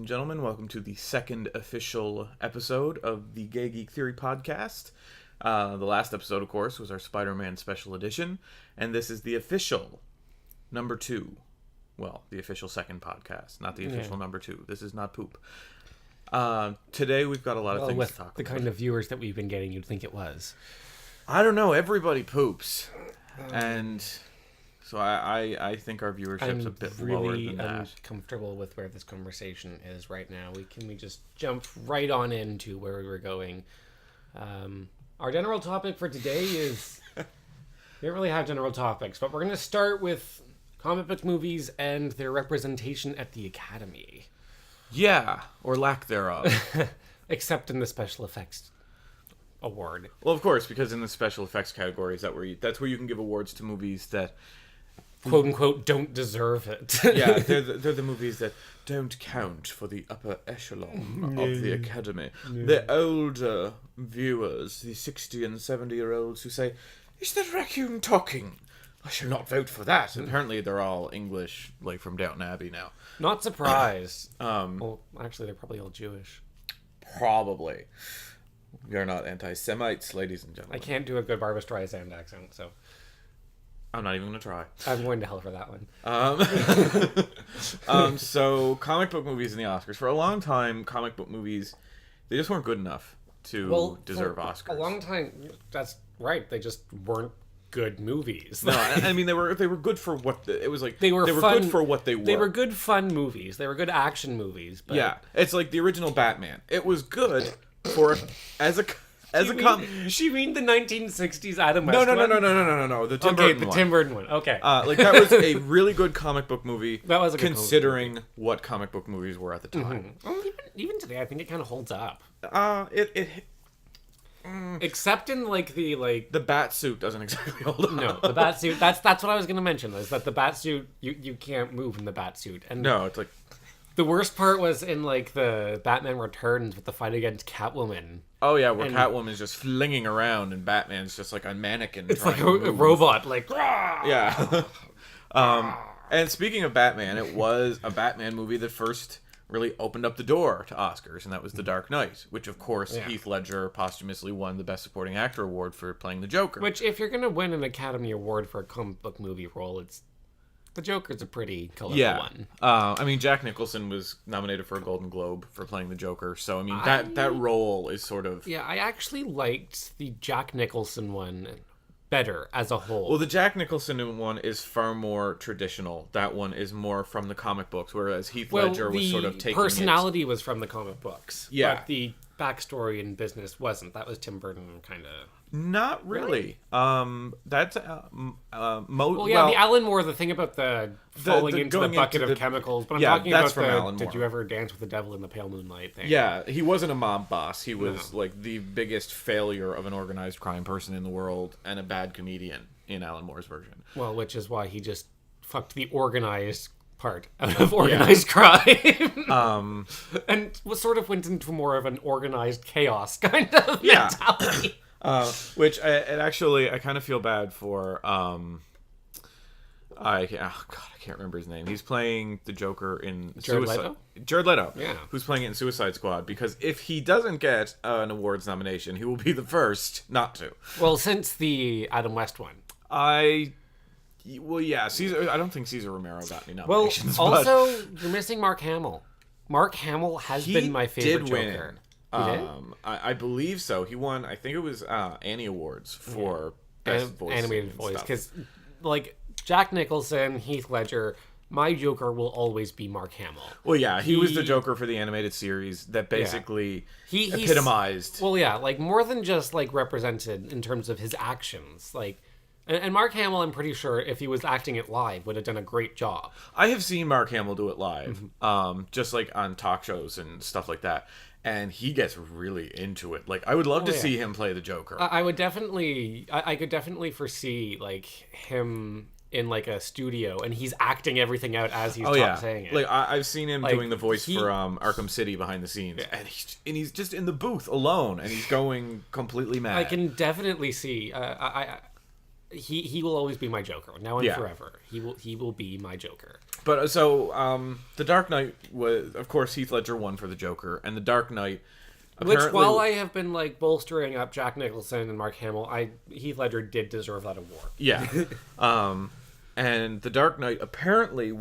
and gentlemen, welcome to the second official episode of the Gay Geek Theory podcast. The last episode, of course, was our Spider-Man special edition, and this is the official number 2. Well, the official second podcast, not the official number 2. This is not poop. Today we've got a lot of things to talk about. The kind of viewers that we've been getting, you'd think it was. I don't know, everybody poops. And so I think our viewership's a bit lower than that. I'm really uncomfortable with where this conversation is right now. Can we just jump right on into where we were going? Our general topic for today is... we don't really have general topics, but we're going to start with comic book movies and their representation at the Academy. Yeah, or lack thereof. Except in the special effects award. Well, of course, because in the special effects categories, that's where you can give awards to movies that... quote unquote don't deserve it. Yeah, they're the movies that don't count for the upper echelon of the Academy. The older viewers, the 60 and 70-year-olds who say, "Is the raccoon talking? I shall not vote for that." Apparently they're all English, like from Downton Abbey now. Not surprised. Well, actually, they're probably all Jewish. Probably. We are not anti-Semites, ladies and gentlemen. I can't do a good Barbra Streisand accent, so... I'm not even going to try. I'm going to hell for that one. So, comic book movies in the Oscars. For a long time, comic book movies, they just weren't good enough to deserve Oscars. A long time, that's right. They just weren't good movies. No, I mean, they were good for what... it was like... They were good for what they were. They were good fun movies. They were good action movies. But... yeah, it's like the original Batman. It was good for... She mean the 1960s Adam West No. The Tim Burton one. Tim Burton one. Okay. Like that was a really good comic book movie. That was a good considering what comic book movies were at the time. Mm-hmm. Well, even today, I think it kind of holds up. Except in the bat suit doesn't exactly hold up. No, the bat suit. That's what I was going to mention. Is that the bat suit? You can't move in the bat suit. And no, it's like. The worst part was in, the Batman Returns with the fight against Catwoman. Oh, yeah, where Catwoman's just flinging around and Batman's just like a mannequin. It's like a robot, like... Yeah. And speaking of Batman, it was a Batman movie that first really opened up the door to Oscars, and that was The Dark Knight, which, of course, Heath Ledger posthumously won the Best Supporting Actor award for playing the Joker. Which, if you're going to win an Academy Award for a comic book movie role, the Joker's a pretty colorful one. I mean, Jack Nicholson was nominated for a Golden Globe for playing the Joker, so I mean that role is sort of... Yeah, I actually liked the Jack Nicholson one better as a whole. Well, the Jack Nicholson one is far more traditional. That one is more from the comic books, whereas Heath Ledger was sort of taking personality was from the comic books. Yeah. But the backstory and business wasn't. That was Tim Burton kind of... Not really. That's the Alan Moore, the thing about the falling into the bucket of chemicals, but I'm talking about the "Did you ever dance with the devil in the pale moonlight" thing. Yeah, he wasn't a mob boss. He was like the biggest failure of an organized crime person in the world and a bad comedian in Alan Moore's version. Well, which is why he just fucked the organized part out of organized crime. And sort of went into more of an organized chaos kind of mentality. Which I kind of feel bad for. I can't remember his name. He's playing the Joker in Jared Leto. Yeah, who's playing it in Suicide Squad? Because if he doesn't get an awards nomination, he will be the first not to. Well, since the Adam West one, Caesar. I don't think Cesar Romero got any nominations. Well, also you're missing Mark Hamill. Mark Hamill has been my favorite Joker. I believe so. He won, I think it was Annie Awards for Best Voice. Animated voice. Because, Jack Nicholson, Heath Ledger, my Joker will always be Mark Hamill. Well, yeah, he was the Joker for the animated series that basically epitomized... Well, yeah, more than just, represented in terms of his actions. And Mark Hamill, I'm pretty sure, if he was acting it live, would have done a great job. I have seen Mark Hamill do it live, just, on talk shows and stuff like that. And he gets really into it. I would love to see him play the Joker. I would definitely... I could definitely foresee, him in, a studio, and he's acting everything out as he's saying it. I've seen him doing the voice for Arkham City behind the scenes. Yeah. And he's just in the booth alone, and he's going completely mad. I can definitely see... he will always be my Joker now and forever. He will be my Joker. But so The Dark Knight was, of course, Heath Ledger won for the Joker, and The Dark Knight. Which, while I have been like bolstering up Jack Nicholson and Mark Hamill, Heath Ledger did deserve that award. Yeah. And The Dark Knight apparently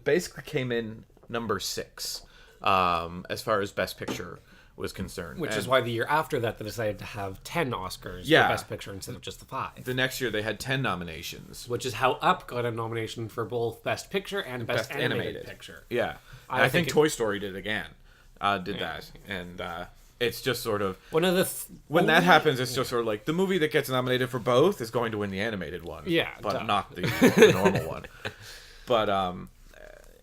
basically came in number 6 as far as Best Picture was concerned. Which is why the year after that they decided to have 10 Oscars for Best Picture instead of just the 5. The next year they had 10 nominations. Which is how Up got a nomination for both Best Picture and Best Animated Picture. Yeah. I think Toy Story did again. That. And it's just sort of... One of the... when that happens, it's just sort of like, the movie that gets nominated for both is going to win the animated one. Yeah. But not the normal one. But,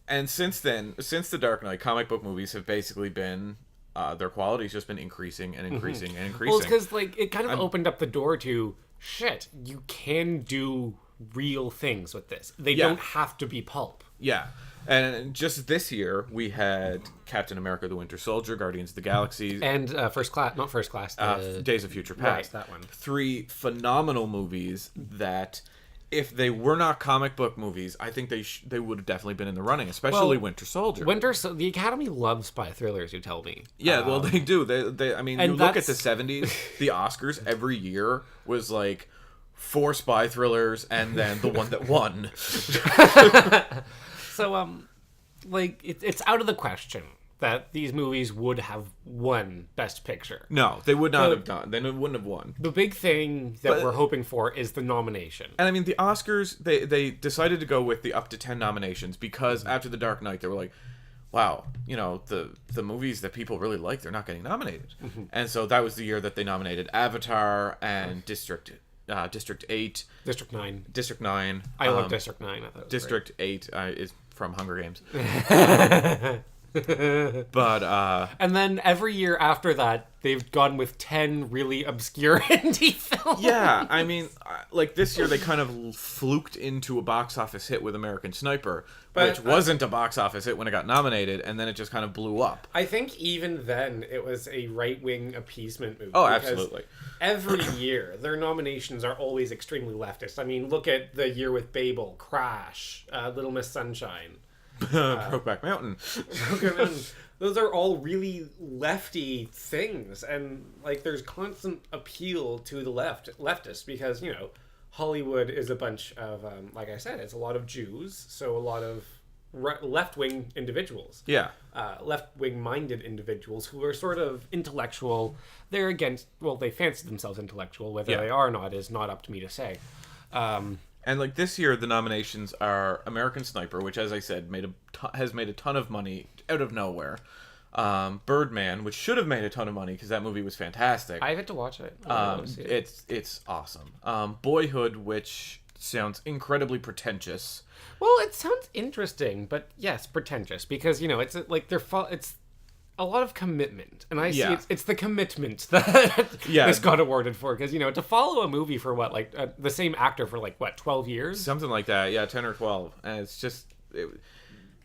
and since then, since The Dark Knight, comic book movies have basically been... their quality's just been increasing and increasing and increasing. Well, it's because like it kind of opened up the door to shit. You can do real things with this. They don't have to be pulp. Yeah, and just this year we had Captain America: The Winter Soldier, Guardians of the Galaxy, and not First Class, Days of Future Past. Right, that one. 3 phenomenal movies that, if they were not comic book movies, I think they would have definitely been in the running, especially Winter Soldier. The Academy loves spy thrillers, you tell me. Yeah, well, they do. They I mean, you look at the 70s, the Oscars every year was like 4 spy thrillers and then the one that won. So, like, it's out of the question that these movies would have won Best Picture. No, they would not have done. They wouldn't have won. The big thing that we're hoping for is the nomination. And I mean, the Oscars, they decided to go with the up to 10 nominations because after The Dark Knight, they were like, wow, you know, the movies that people really like, they're not getting nominated. Mm-hmm. And so that was the year that they nominated Avatar and District 8. District 9. District 9. I love District 9. I thought it was District great. 8 is from Hunger Games. But and then every year after that they've gone with 10 really obscure indie films. Yeah, I mean, like this year they kind of fluked into a box office hit with American Sniper, which wasn't a box office hit when it got nominated, and then it just kind of blew up. I think even then it was a right-wing appeasement movie. Oh, absolutely. Every year their nominations are always extremely leftist. I mean, look at the year with Babel, Crash, Little Miss Sunshine. Brokeback Mountain. Those are all really lefty things, and like there's constant appeal to the leftists because, you know, Hollywood is a bunch of like I said, it's a lot of Jews, so a lot of left-wing individuals. Yeah. Left-wing minded individuals who are sort of intellectual. They're against, well, they fancy themselves intellectual. Whether they are or not is not up to me to say. And like this year, the nominations are American Sniper, which, as I said, has made a ton of money out of nowhere. Birdman, which should have made a ton of money because that movie was fantastic. I had to watch it. It's awesome. Boyhood, which sounds incredibly pretentious. Well, it sounds interesting, but yes, pretentious because, you know, it's like it's a lot of commitment, and I see it's the commitment that this got awarded for, because, you know, to follow a movie for the same actor for 12 years, something like that, 10 or 12, and it's just it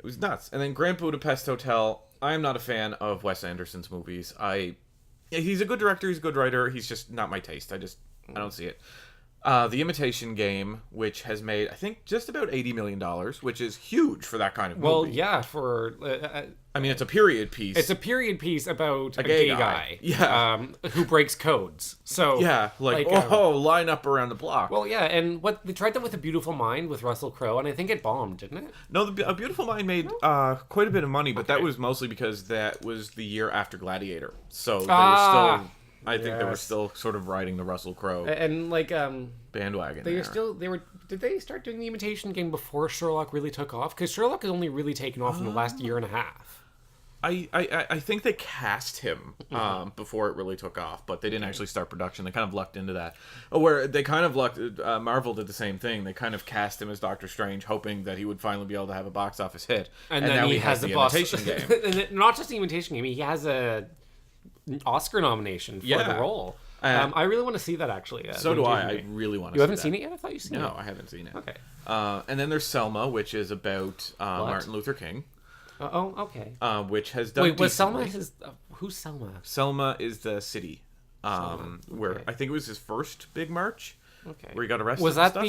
was nuts. And then Grand Budapest Hotel, I'm not a fan of Wes Anderson's movies. He's a good director, he's a good writer, he's just not my taste. I don't see it. The Imitation Game, which has made, I think, just about $80 million, which is huge for that kind of movie. Well, yeah, for... I mean, it's a period piece. It's a period piece about a gay guy. Yeah. Who breaks codes. So... Yeah, line up around the block. Well, yeah, and they tried that with A Beautiful Mind with Russell Crowe, and I think it bombed, didn't it? No, A Beautiful Mind made quite a bit of money, but that was mostly because that was the year after Gladiator. So they were still... I think they were still sort of riding the Russell Crowe and bandwagon. Did they start doing the Imitation Game before Sherlock really took off? Because Sherlock has only really taken off in the last year and a half. I think they cast him before it really took off, but they didn't actually start production. They kind of lucked into that. Where they kind of lucked. Marvel did the same thing. They kind of cast him as Doctor Strange, hoping that he would finally be able to have a box office hit. And then now he has the Imitation Game. And not just the Imitation Game. He has an Oscar nomination for the role. I really want to see that, actually. So do I. I really want to see that. You haven't seen it yet? I thought you'd seen it. No, I haven't seen it. Okay. And then there's Selma, which is about Martin Luther King. Oh, okay. Which has done. Wait, was Selma his? Who's Selma? Selma is the city, where I think it was his first big march. Okay. where he got arrested. Was that and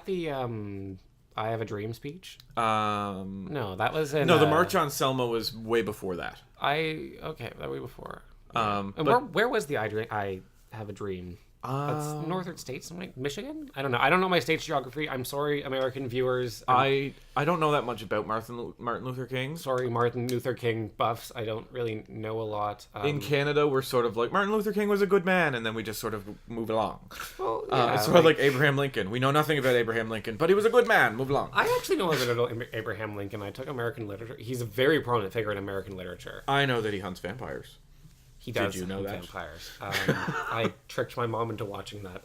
the I Have a Dream speech? stuff. No, that was in. No, the March on Selma was way before that. That way before. And but where was the I Have a Dream? That's northern states, something like Michigan. I don't know. I don't know my state's geography. I'm sorry, American viewers. I don't know that much about Martin Luther King. Sorry, Martin Luther King buffs. I don't really know a lot. In Canada, we're sort of like Martin Luther King was a good man, and then we just sort of move along. Well, yeah, it's sort of like Abraham Lincoln. We know nothing about Abraham Lincoln, but he was a good man. Move along. I actually know a little about Abraham Lincoln. I took American literature. He's a very prominent figure in American literature. I know that he hunts vampires. He does. Did you know that? Vampires. I tricked my mom into watching that.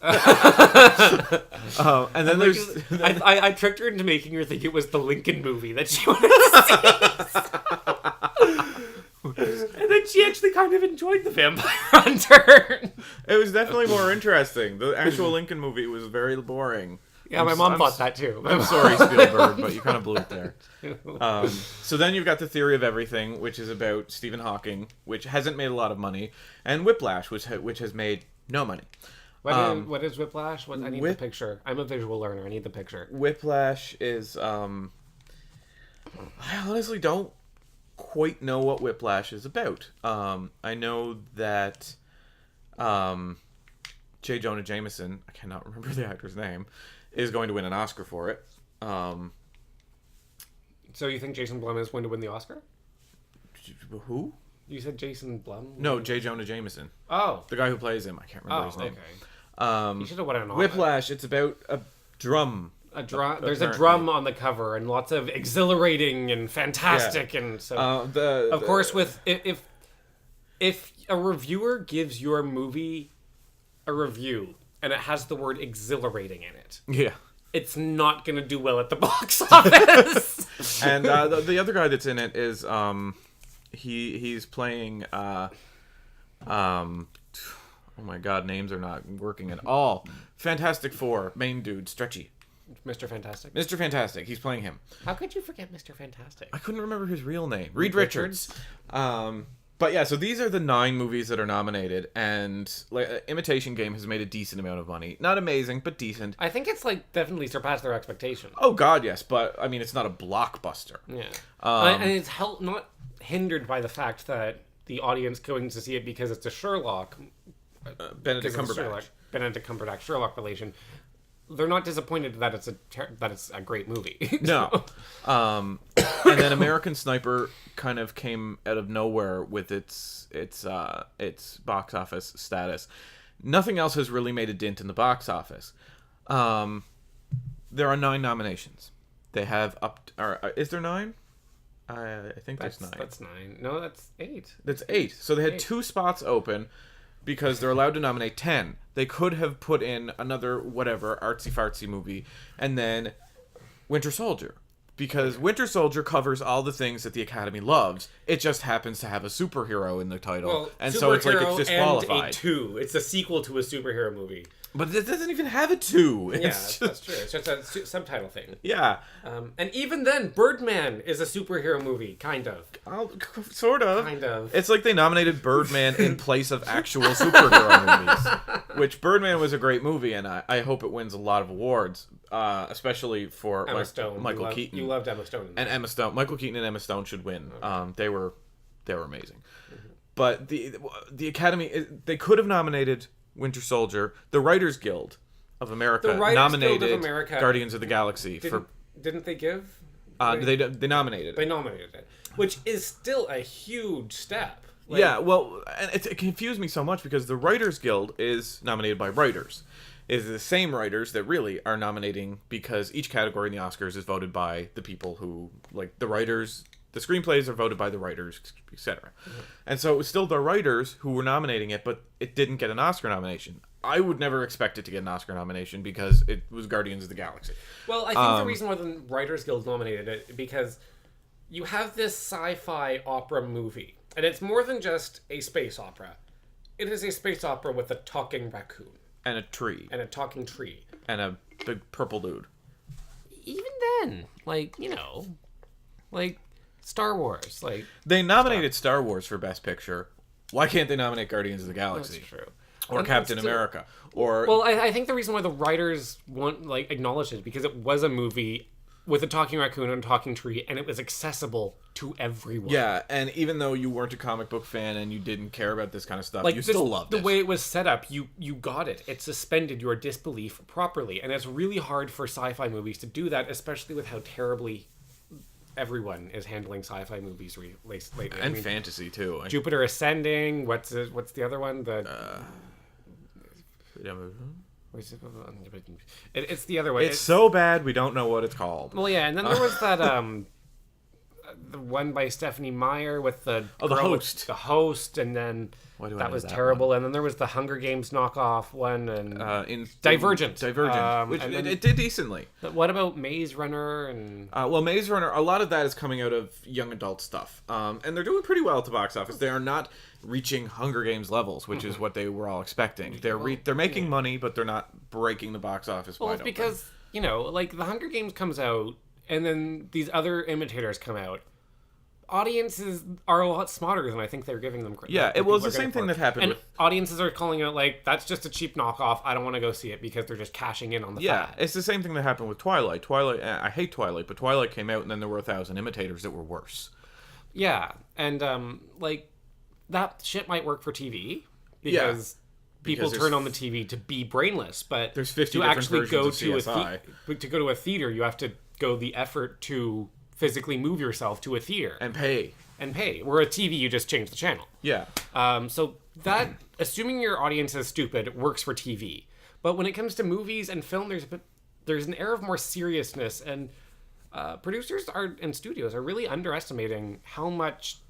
And then there's... I tricked her into making her think it was the Lincoln movie that she wanted to see. And then she actually kind of enjoyed The Vampire Hunter. It was definitely more interesting. The actual Lincoln movie was very boring. Yeah, my mom thought that too. I'm sorry, Spielberg, but you kind of blew it there. So then you've got The Theory of Everything, which is about Stephen Hawking, which hasn't made a lot of money, and Whiplash, which has made no money. What is Whiplash? I need the picture. I'm a visual learner. I need the picture. Whiplash is... I honestly don't quite know what Whiplash is about. I know that J. Jonah Jameson, I cannot remember the actor's name, is going to win an Oscar for it. So you think Jason Blum is going to win the Oscar? Who? You said Jason Blum? No, J. Jonah Jameson. Oh. The guy who plays him. I can't remember his name. Okay. He should have won an Oscar. Whiplash, it's about a drum. There's a drum on the cover and lots of exhilarating and fantastic and so... of course, with if a reviewer gives your movie a review and it has the word exhilarating in it. Yeah. It's not going to do well at the box office. And the other guy that's in it is he's playing oh my god, names are not working at all. Fantastic Four, main dude, Stretchy. Mr. Fantastic. Mr. Fantastic, he's playing him. How could you forget Mr. Fantastic? I couldn't remember his real name. Reed Richards. But yeah, so these are the 9 movies that are nominated, and Imitation Game has made a decent amount of money. Not amazing, but decent. I think it's definitely surpassed their expectations. Oh god, yes, but I mean, it's not a blockbuster. Yeah, and it's not hindered by the fact that the audience going to see it because it's a Sherlock, Benedict Cumberbatch Sherlock relation. They're not disappointed that it's a great movie. No. And then American Sniper kind of came out of nowhere with its box office status. Nothing else has really made a dent in the box office. There are 9 nominations. They have is there 9? I think there's 9. That's 9. No, that's 8. That's 8. So they had 2 spots open because they're allowed to nominate 10. They could have put in another whatever artsy-fartsy movie and then Winter Soldier. Because Winter Soldier covers all the things that the Academy loves. It just happens to have a superhero in the title. Well, and so it's like it's disqualified. And a 2. It's a sequel to a superhero movie. But it doesn't even have a 2. That's true. It's just a subtitle thing. Yeah. And even then, Birdman is a superhero movie, kind of. Sort of. Kind of. It's like they nominated Birdman in place of actual superhero movies. Which Birdman was a great movie, and I hope it wins a lot of awards. Especially for Emma Stone. Michael Keaton. You loved Emma Stone. And Emma Stone. Michael Keaton and Emma Stone should win. Okay. They were amazing. Mm-hmm. But the Academy, they could have nominated Winter Soldier. The Writers Guild of America nominated Guardians of the Galaxy Didn't they give? They nominated it. They nominated it, which is still a huge step. Yeah, well, and it confused me so much because the Writers Guild is nominated by writers. Is the same writers that really are nominating because each category in the Oscars is voted by the people who, like, the writers, the screenplays are voted by the writers, etc. Mm-hmm. And so it was still the writers who were nominating it, but it didn't get an Oscar nomination. I would never expect it to get an Oscar nomination because it was Guardians of the Galaxy. Well, I think the reason why the Writers Guild nominated it because you have this sci-fi opera movie, and it's more than just a space opera. It is a space opera with a talking raccoon. And a tree. And a talking tree. And a big purple dude. Even then, Star Wars. They nominated Star Wars for Best Picture. Why can't they nominate Guardians of the Galaxy? That's true. or And Captain still- America, or Well, I think the reason why the writers acknowledged it because it was a movie with a talking raccoon and a talking tree, and it was accessible to everyone. yeah. And even though you weren't a comic book fan and you didn't care about this kind of stuff, you This- still loved the it. way it was set up. You got it. It suspended your disbelief properly, and it's really hard for sci-fi movies to do that, especially with how terribly everyone is handling sci-fi movies lately. And fantasy too. Jupiter Ascending. What's the other one? It's the other way. It's so bad we don't know what it's called. Well, yeah, and then there was that the one by Stephanie Meyer with the The girl with Host. the host, and then Why do I that know was that terrible. And then there was the Hunger Games knockoff one, and In Divergent. which and then- it did decently. what about Maze Runner and Well, Maze Runner, a lot of that is coming out of young adult stuff, and they're doing pretty well at the box office. They are not reaching Hunger Games levels, which is what they were all expecting. They're making money, but they're not breaking the box office. well, wide it's open. because like the Hunger Games comes out, and then these other imitators come out. Audiences are a lot smarter than I think they're giving them credit. Yeah, it was the same thing that happened and with. audiences are calling it like that's just a cheap knockoff. I don't want to go see it because they're just cashing in on the Yeah, fad. it's the same thing that happened with Twilight. I hate Twilight, but Twilight came out, and then there were 1,000 imitators that were worse. Yeah, and like that shit might work for TV because people Because turn on the TV to be brainless, but There's 50 to different actually versions go of to CSI. to go to a theater, you have to go the effort to physically move yourself to a theater And pay. and pay. Where a TV, you just change the channel. Yeah. So that, assuming your audience is stupid, works for TV. But when it comes to movies and film, there's an air of more seriousness, and producers and studios are really underestimating how much.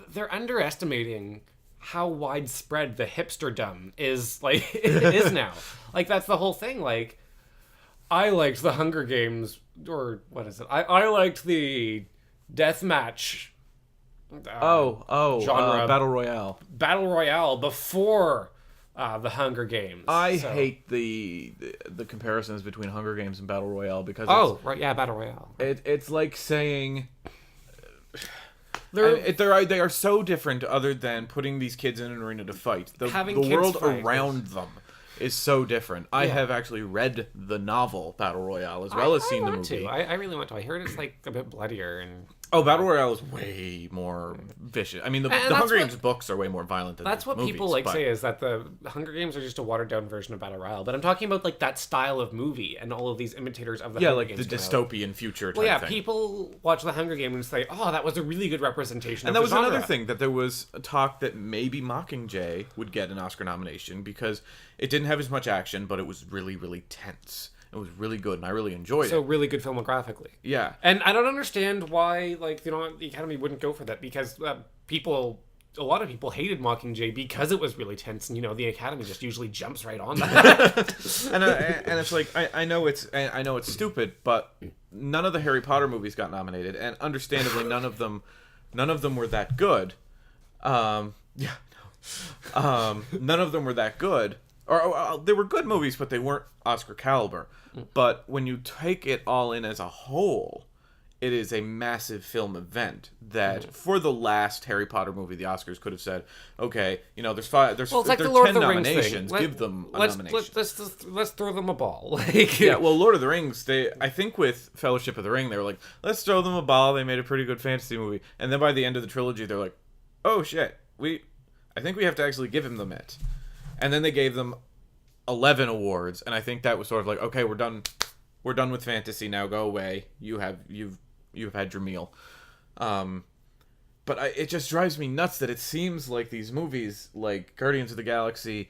They're underestimating how widespread the hipsterdom is. Like it is now. Like that's the whole thing. Like I liked the Hunger Games, or what is it? I liked the deathmatch. Genre. Battle Royale. Battle Royale before the Hunger Games. I So- hate the comparisons between Hunger Games and Battle Royale because Oh, right, yeah, Battle Royale. it's like saying They're, they are so different. Other than putting these kids in an arena to fight, the Having the kids world fight around them is so different. I Yeah. have actually read the novel Battle Royale as well as I seen the want movie. to. I really want to. I heard it's like a bit bloodier and. Oh, Battle Royale is way more vicious. I mean, the that's Hunger what- Games books are way more violent than That's the what movies, people but- say is that the Hunger Games are just a watered down version of Battle Royale. But I'm talking about like that style of movie and all of these imitators of the Yeah, Hunger like the Games come out. dystopian future type Well, yeah, thing. people watch the Hunger Games and say, "Oh, that was a really good representation." And of that was the genre." another thing, that there was a talk that maybe Mockingjay would get an Oscar nomination because it didn't have as much action, but it was really, really tense. It was really good, and I really enjoyed So it. really good filmographically. Yeah. And I don't understand why, like, the Academy wouldn't go for that because a lot of people hated Mockingjay because it was really tense, and the Academy just usually jumps right on that. and it's like I know it's stupid, but none of the Harry Potter movies got nominated, and understandably none of them were that good. None of them were that good. Or they were good movies, but they weren't Oscar caliber. But when you take it all in as a whole, it is a massive film event that for the last Harry Potter movie, the Oscars could have said, okay, there's five, there's, Well, it's like there's the Lord 10 of the Rings nominations, thing. give them a let's, nomination. Let's throw them a ball. Like, Yeah, well, Lord of the Rings, I think with Fellowship of the Ring, they were like, let's throw them a ball. They made a pretty good fantasy movie. And then by the end of the trilogy, they're like, oh shit, I think we have to actually give him the Met. And then they gave them 11 awards, and I think that was sort of like, okay, we're done with fantasy now. Go away. You've had your meal. But it just drives me nuts that it seems like these movies, like Guardians of the Galaxy,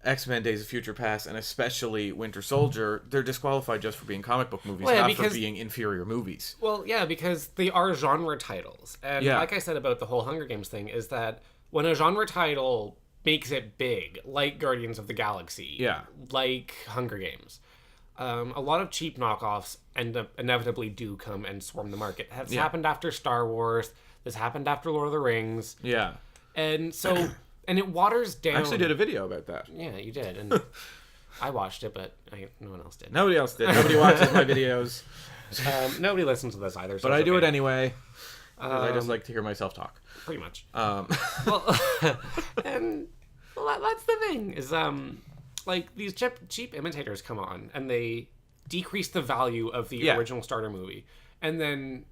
X-Men: Days of Future Past, and especially Winter Soldier, they're disqualified just for being comic book movies, Well, yeah, not for because- being inferior movies. Well, yeah, because they are genre titles. And Yeah. like I said about the whole Hunger Games thing, is that when a genre title makes it big, like Guardians of the Galaxy, Yeah. like Hunger Games, a lot of cheap knockoffs inevitably do come and swarm the market. That's happened after Star Wars. This happened after Lord of the Rings. Yeah. And so, and it waters down. I actually did a video about that. Yeah, you did. And I watched it, but no one else did. Nobody else did. Nobody watches my videos. Nobody listens to this either. So But it's I do it okay. anyway. Because I just like to hear myself talk. Pretty much. Um, Well, and that's the thing is like these cheap imitators come on and they decrease the value of the original starter movie, and then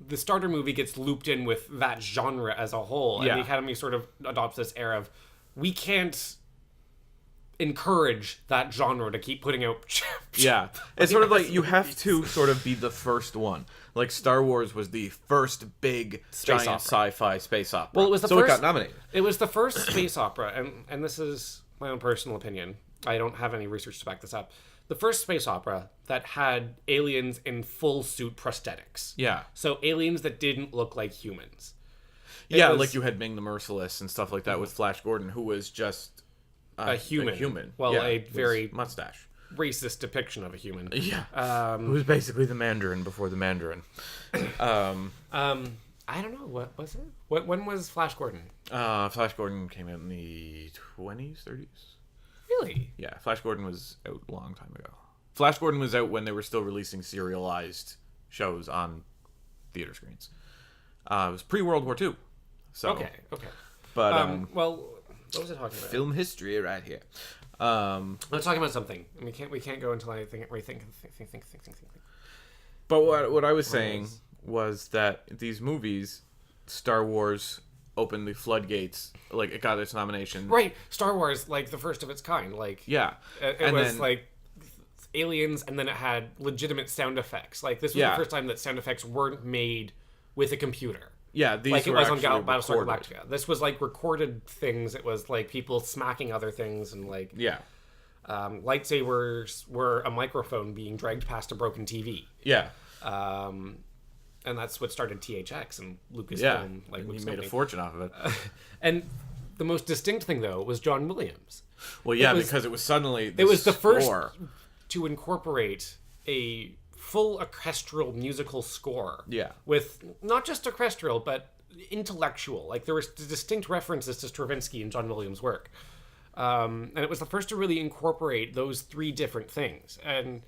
the starter movie gets looped in with that genre as a whole, and the Academy sort of adopts this era of we can't encourage that genre to keep putting out. It's sort of like you have to sort of be the first one. Like Star Wars was the first big giant sci-fi space opera. Well, it was the first. It got nominated. It was the first space opera, and this is my own personal opinion. I don't have any research to back this up. The first space opera that had aliens in full suit prosthetics. Yeah. So aliens that didn't look like humans. Like you had Ming the Merciless and stuff like that with Flash Gordon, who was just a human. Well, a very mustache. Racist depiction of a human. Yeah. It was basically the Mandarin before the Mandarin. I don't know. What was it? When was Flash Gordon? Flash Gordon came out in the 20s, 30s. Really? Yeah, Flash Gordon was out a long time ago. Flash Gordon was out when they were still releasing serialized shows on theater screens. It was pre-World War II. So, okay. But, well, what was I talking about? Film history right here. Let's talk about something. We can't go until I think. But what I was saying was that these movies, Star Wars opened the floodgates. Like, it got its nomination. Right. Star Wars, like, the first of its kind. Like, yeah. It was, like, aliens, and then it had legitimate sound effects. Like, this was the first time that sound effects weren't made with a computer. Yeah, these like were it was on Battlestar Galactica. This was, like, recorded things. It was, like, people smacking other things and, like... Yeah. Lightsabers were a microphone being dragged past a broken TV. Yeah. And that's what started THX and Lucasfilm. Yeah, like and he made a fortune off of it. And the most distinct thing, though, was John Williams. Well, yeah, because it was suddenly it was the first to incorporate a full orchestral musical score. Yeah. With not just orchestral, but intellectual. Like, there were distinct references to Stravinsky and John Williams' work. And it was the first to really incorporate those three different things. And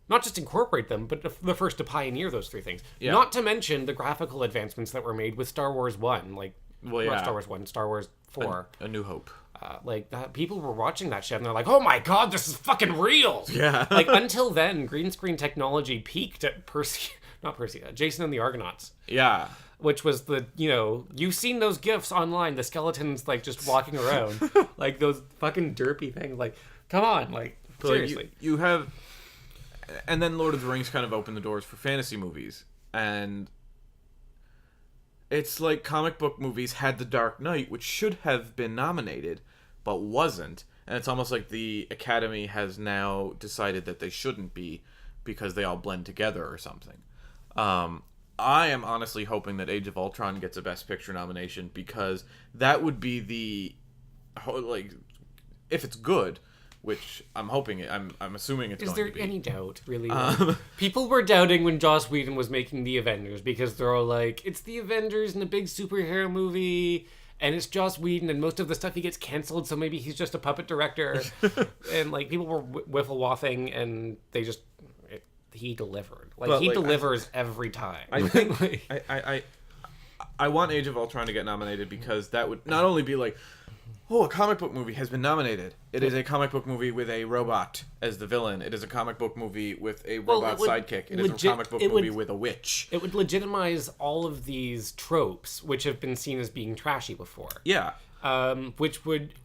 not just incorporate them, but the first to pioneer those three things. Yeah. Not to mention the graphical advancements that were made with Star Wars 1. Like, not Star Wars 1, Star Wars 4. A New Hope. People were watching that shit and they're like, oh my god, this is fucking real! Yeah. Like, until then, green screen technology peaked at Jason and the Argonauts. Yeah. Which was you've seen those GIFs online, the skeletons, like, just walking around. Like, those fucking derpy things. Like, come on, like, seriously. Like, you have... And then Lord of the Rings kind of opened the doors for fantasy movies. And it's like comic book movies had The Dark Knight, which should have been nominated, but wasn't. And it's almost like the Academy has now decided that they shouldn't be because they all blend together or something. I am honestly hoping that Age of Ultron gets a Best Picture nomination, because that would be the... Like, if it's good... Which I'm hoping I'm assuming it's going to be. Is there any doubt, really? People were doubting when Joss Whedon was making The Avengers, because they're all like, it's The Avengers and a big superhero movie, and it's Joss Whedon, and most of the stuff he gets canceled, so maybe he's just a puppet director. And, like, people were wiffle-waffing, and they just... he delivered. Like, he delivers every time. I think... I want Age of Ultron to get nominated, because that would not only be like... Oh, a comic book movie has been nominated. It is a comic book movie with a robot as the villain. It is a comic book movie with a robot sidekick. It is a comic book movie with a witch. It would legitimize all of these tropes, which have been seen as being trashy before. Yeah. Which would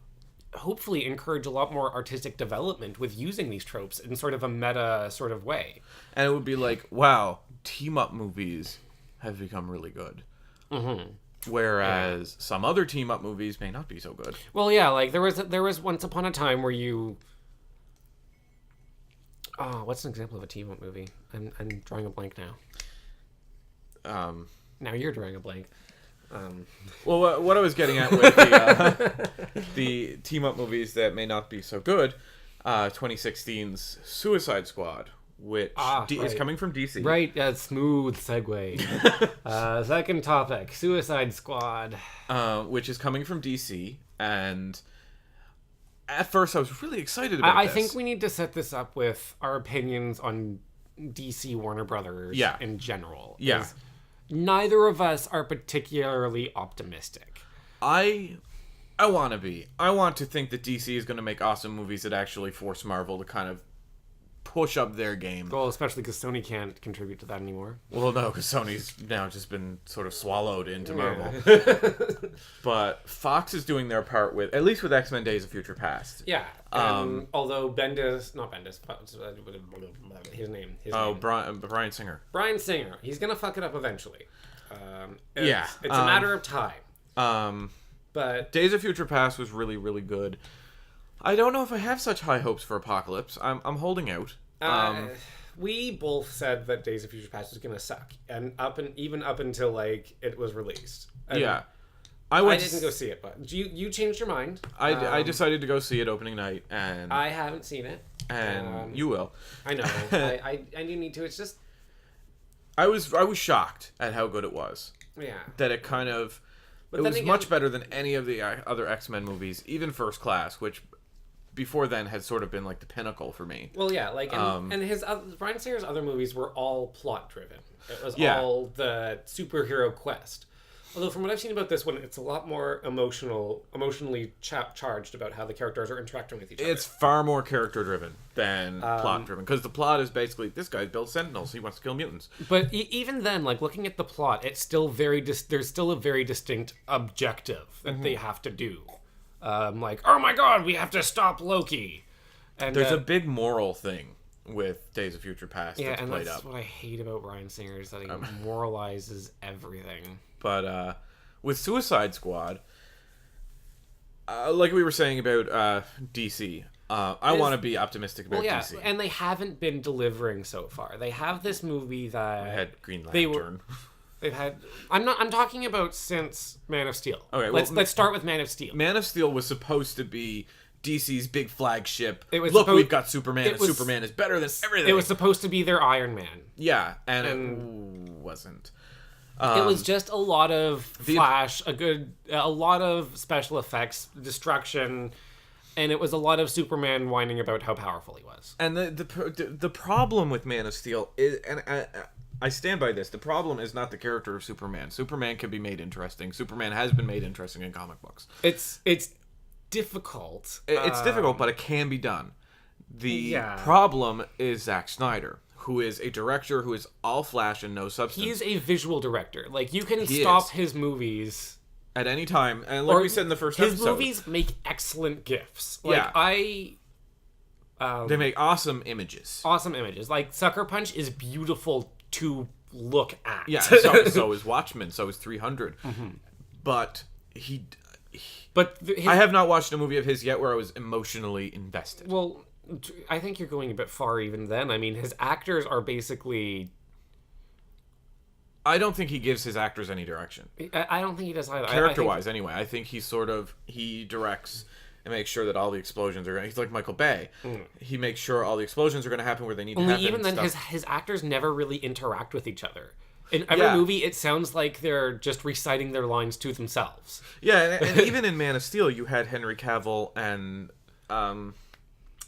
hopefully encourage a lot more artistic development with using these tropes in sort of a meta sort of way. And it would be like, wow, team-up movies have become really good. Mm-hmm. Whereas some other team-up movies may not be so good. Well, yeah, like there was once upon a time where you... Oh, what's an example of a team-up movie? I'm drawing a blank now. Now you're drawing a blank. Well, what I was getting at with the team-up movies that may not be so good, 2016's Suicide Squad, which is coming from DC. Right, smooth segue. Second topic, Suicide Squad. Which is coming from DC, and at first I was really excited about this. I think we need to set this up with our opinions on DC Warner Brothers in general. Yeah. neither of us are particularly optimistic. I want to be. I want to think that DC is going to make awesome movies that actually force Marvel to kind of push up their game. Well, especially because Sony can't contribute to that anymore. Well, no, because Sony's now just been sort of swallowed into Marvel. But Fox is doing their part with, at least with X-Men Days of Future Past. Yeah. Although not Bendis, but his name. Bryan Singer. Bryan Singer. He's going to fuck it up eventually. Yeah. It's a matter of time. But Days of Future Past was really, really good. I don't know if I have such high hopes for Apocalypse. I'm holding out. We both said that Days of Future Past was gonna suck, and even up until like it was released. And yeah, I didn't go see it, but you changed your mind. I decided to go see it opening night, and I haven't seen it, and you will. I know. I do need to. It's just I was shocked at how good it was. Yeah, that it kind of. But it was much better than any of the other X-Men movies, even First Class, which before then had sort of been like the pinnacle for me. Well, yeah, like and his Bryan Singer's other movies were all plot driven. It was all the superhero quest. Although from what I've seen about this one, it's a lot more emotionally charged about how the characters are interacting with each other. It's far more character driven than plot driven, because the plot is basically this guy built Sentinels, he wants to kill mutants. But even then, like looking at the plot, it's still there's still a very distinct objective that they have to do. Like, oh my god, we have to stop Loki. And there's a big moral thing with Days of Future Past that's played up. That's what I hate about Bryan Singer, is that he moralizes everything. But with Suicide Squad, like we were saying about DC, I want to be optimistic about DC. And they haven't been delivering so far. They have this movie that they had Green Lantern. They've had. I'm talking about since Man of Steel. Okay, let's start with Man of Steel. Man of Steel was supposed to be DC's big flagship. We've got Superman, and Superman is better than everything. It was supposed to be their Iron Man. Yeah, and it wasn't. It was just a lot of flash, a lot of special effects, destruction, and it was a lot of Superman whining about how powerful he was. And the problem with Man of Steel is, and I stand by this, the problem is not the character of Superman. Superman can be made interesting. Superman has been made interesting in comic books. It's difficult. It's difficult, but it can be done. The problem is Zack Snyder, who is a director who is all flash and no substance. He's a visual director. Like, you can stop his movies at any time, and like we said in the first episode, his movies make excellent GIFs. Like, they make awesome images. Awesome images. Like, Sucker Punch is beautiful to look at. Yeah, so is Watchmen, so is 300. Mm-hmm. But I have not watched a movie of his yet where I was emotionally invested. Well, I think you're going a bit far even then. I mean, his actors are basically... I don't think he gives his actors any direction. I don't think he does either. Character-wise, anyway. I think he directs and makes sure that all the explosions are going to... He's like Michael Bay. He makes sure all the explosions are going to happen where they need to happen. Even then, his actors never really interact with each other. In every movie, it sounds like they're just reciting their lines to themselves. Yeah, and even in Man of Steel, you had Henry Cavill and...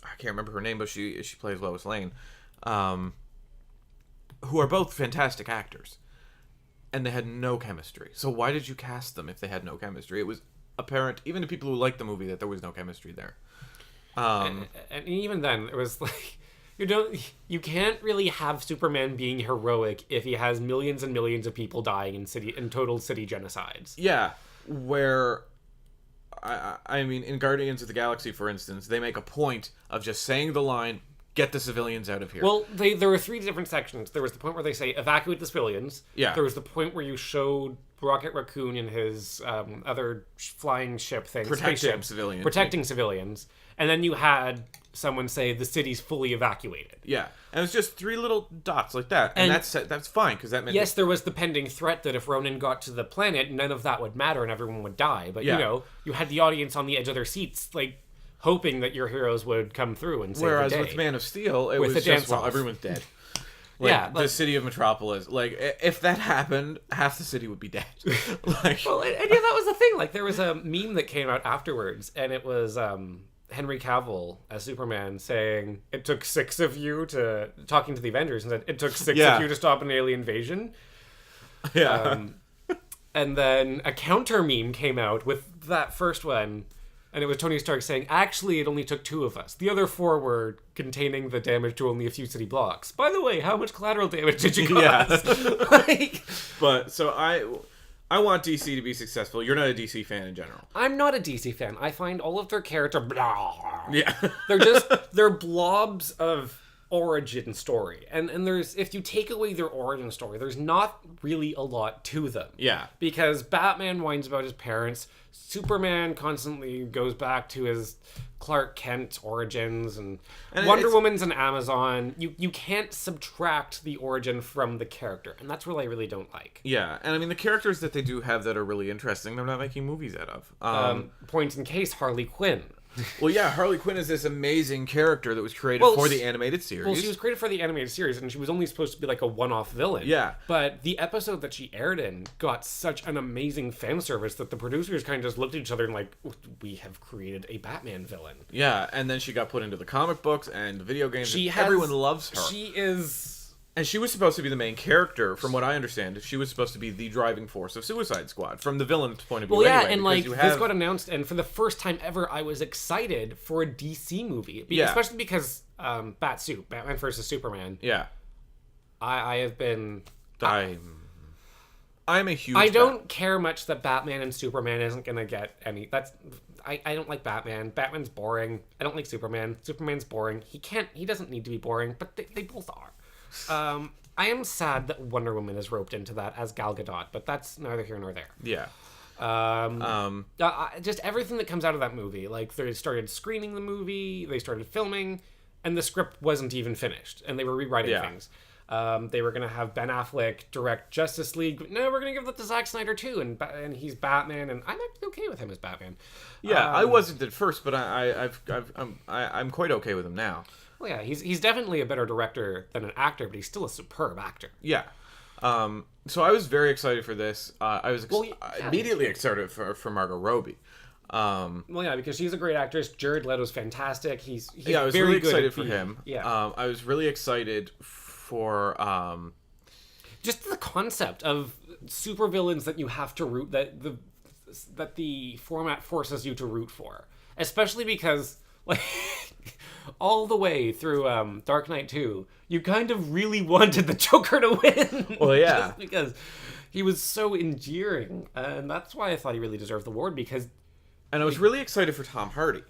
I can't remember her name, but she plays Lois Lane, who are both fantastic actors, and they had no chemistry. So why did you cast them if they had no chemistry? It was apparent, even to people who liked the movie, that there was no chemistry there. And even then, it was like you can't really have Superman being heroic if he has millions and millions of people dying in total city genocides. Yeah, where. I mean, in Guardians of the Galaxy, for instance, they make a point of just saying the line, get the civilians out of here. Well, there were three different sections. There was the point where they say, evacuate the civilians. Yeah. There was the point where you showed Rocket Raccoon and his other flying ship thing. Protecting civilians. Protecting civilians. And then you had someone say, the city's fully evacuated. Yeah. And it was just three little dots like that. And that's fine, because that meant... Yes, there was the pending threat that if Ronan got to the planet, none of that would matter and everyone would die. But, you had the audience on the edge of their seats, like, hoping that your heroes would come through and save the day. Whereas with Man of Steel, it was just, everyone's dead. Like, the city of Metropolis. Like, if that happened, half the city would be dead. That was the thing. Like, there was a meme that came out afterwards, and it was... Henry Cavill as Superman saying, it took 6 of you to... Talking to the Avengers, and said, it took 6 of you to stop an alien invasion. Yeah. And then a counter meme came out with that first one, and it was Tony Stark saying, actually, it only took 2 of us. The other 4 were containing the damage to only a few city blocks. By the way, how much collateral damage did you cause? Like, But, so I want DC to be successful. You're not a DC fan in general. I'm not a DC fan. I find all of their character Yeah. they're blobs of origin story. And there's, if you take away their origin story, there's not really a lot to them. Yeah. Because Batman whines about his parents, Superman constantly goes back to his Clark Kent origins, and Wonder Woman's an Amazon. You can't subtract the origin from the character, and that's what I really don't like. Yeah, and I mean, the characters that they do have that are really interesting, they're not making movies out of. Points in case, Harley Quinn. Well, yeah, Harley Quinn is this amazing character that was created for the animated series. Well, she was created for the animated series, and she was only supposed to be like a one-off villain. Yeah. But the episode that she aired in got such an amazing fan service that the producers kind of just looked at each other and like, we have created a Batman villain. Yeah, and then she got put into the comic books and the video games. Everyone loves her. She is... And she was supposed to be the main character, from what I understand. She was supposed to be the driving force of Suicide Squad, from the villain's point of view. Well, yeah, anyway, and like this got announced, and for the first time ever, I was excited for a DC movie, especially because Batman versus Superman. Yeah, I have been. I'm a huge. I don't care much that Batman and Superman isn't gonna get any. I don't like Batman. Batman's boring. I don't like Superman. Superman's boring. He doesn't need to be boring, but they both are. I am sad that Wonder Woman is roped into that as Gal Gadot, but that's neither here nor there. Yeah. Just everything that comes out of that movie. Like, they started screening the movie, they started filming, and the script wasn't even finished, and they were rewriting things. They were going to have Ben Affleck direct Justice League. No, we're going to give that to Zack Snyder too, and he's Batman, and I'm actually okay with him as Batman. Yeah, I wasn't at first, but I'm quite okay with him now. Well, yeah, he's definitely a better director than an actor, but he's still a superb actor. Yeah. So I was very excited for this. I was immediately excited for Margot Robbie. Well, yeah, because she's a great actress. Jared Leto's fantastic. He's I was very really good excited for him. Yeah. I was really excited for just the concept of supervillains that you have to root that the format forces you to root for, especially because like all the way through Dark Knight 2, you kind of really wanted the Joker to win. Well, yeah. Just because he was so endearing. And that's why I thought he really deserved the award, because... And I was really excited for Tom Hardy,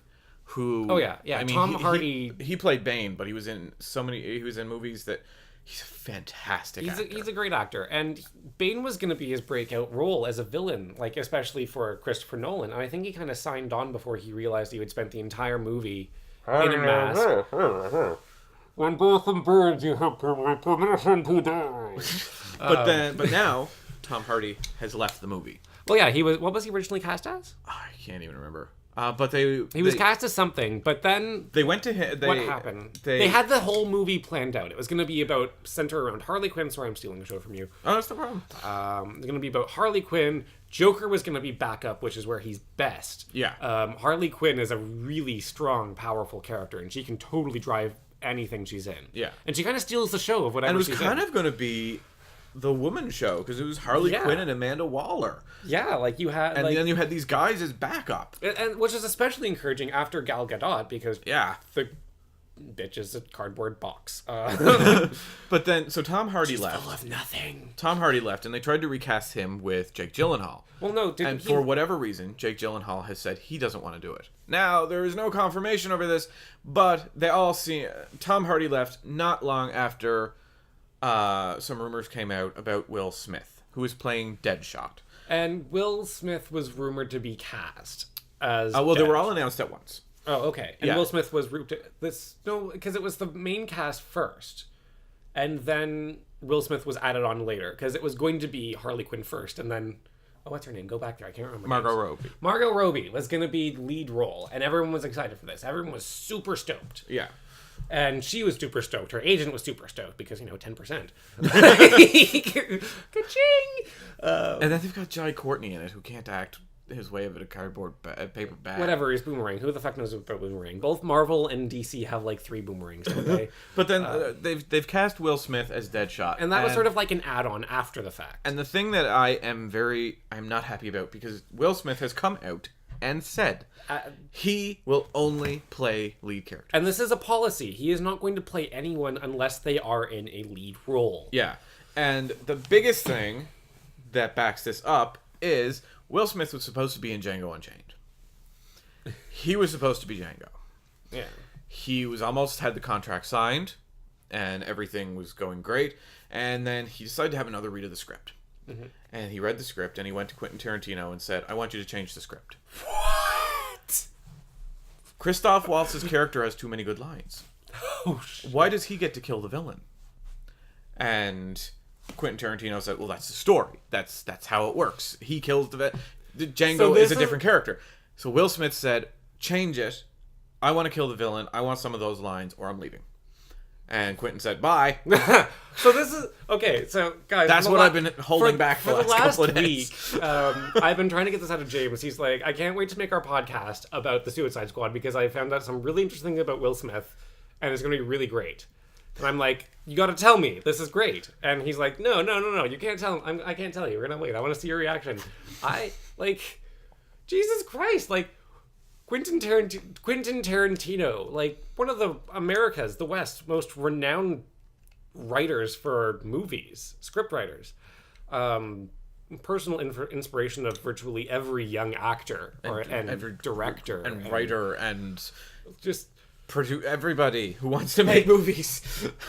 who... Oh, yeah. Yeah, I mean, Tom Hardy... He played Bane, but he was in movies that... He's a fantastic actor. He's a great actor. And Bane was going to be his breakout role as a villain, like, especially for Christopher Nolan. And I think he kind of signed on before he realized he had spent the entire movie in a mask. When both and birds, you have permission to die. But now, Tom Hardy has left the movie. Well, yeah, what was he originally cast as? I can't even remember. But he was cast as something, but then they went to him. What happened? They had the whole movie planned out. It was going to be about center around Harley Quinn. Sorry, I'm stealing the show from you. Oh, that's no problem. It's going to be about Harley Quinn. Joker was going to be backup, which is where he's best. Yeah. Harley Quinn is a really strong, powerful character, and she can totally drive anything she's in. Yeah. And she kind of steals the show of whatever she's in. And it was kind of going to be the woman show, because it was Harley Quinn and Amanda Waller. Yeah, like you had... And then you had these guys as backup. And which is especially encouraging after Gal Gadot, because the bitch is a cardboard box. But then, so Tom Hardy left. Full of nothing. Tom Hardy left, and they tried to recast him with Jake Gyllenhaal. Well, no, for whatever reason, Jake Gyllenhaal has said he doesn't want to do it. Now, there is no confirmation over this, but they all see... Tom Hardy left not long after some rumors came out about Will Smith, who was playing Deadshot. And Will Smith was rumored to be cast as they were all announced at once. Oh, okay. And Will Smith was because it was the main cast first, and then Will Smith was added on later, because it was going to be Harley Quinn first, and then what's her name? Go back there. I can't remember. Margot Robbie. Margot Robbie was going to be lead role, and everyone was excited for this. Everyone was super stoked. Yeah. And she was super stoked. Her agent was super stoked because, 10%. Ka-ching! And then they've got Jai Courtney in it, who can't act his way of it, a paper bag. Whatever, his boomerang. Who the fuck knows about boomerang? Both Marvel and DC have like 3 boomerangs, don't they? But then they've cast Will Smith as Deadshot, and that was sort of like an add-on after the fact. And the thing that I'm not happy about, because Will Smith has come out and said he will only play lead characters. And this is a policy. He is not going to play anyone unless they are in a lead role. Yeah. And the biggest thing that backs this up is Will Smith was supposed to be in Django Unchained. He was supposed to be Django. Yeah. He was almost had the contract signed, and everything was going great. And then he decided to have another read of the script. Mm-hmm. And he read the script, and he went to Quentin Tarantino and said, I want you to change the script. What? Christoph Waltz's character has too many good lines. Oh, shit. Why does he get to kill the villain? And Quentin Tarantino said, well, that's the story. That's how it works. He kills the Django is a different character. So Will Smith said, change it. I want to kill the villain. I want some of those lines, or I'm leaving. And Quentin said, bye. So this is... Okay, so guys... That's what I've been holding back for the last couple of week. I've been trying to get this out of James. He's like, I can't wait to make our podcast about the Suicide Squad because I found out some really interesting thing about Will Smith, and it's going to be really great. And I'm like, you got to tell me. This is great. And he's like, no. You can't tell. I can't tell you. We're going to wait. I want to see your reaction. Jesus Christ. Like, Quentin Tarantino, like, one of the West's most renowned writers for movies, script writers. Personal inspiration of virtually every young actor and every director. And writer and... Just... produce everybody who wants to make movies.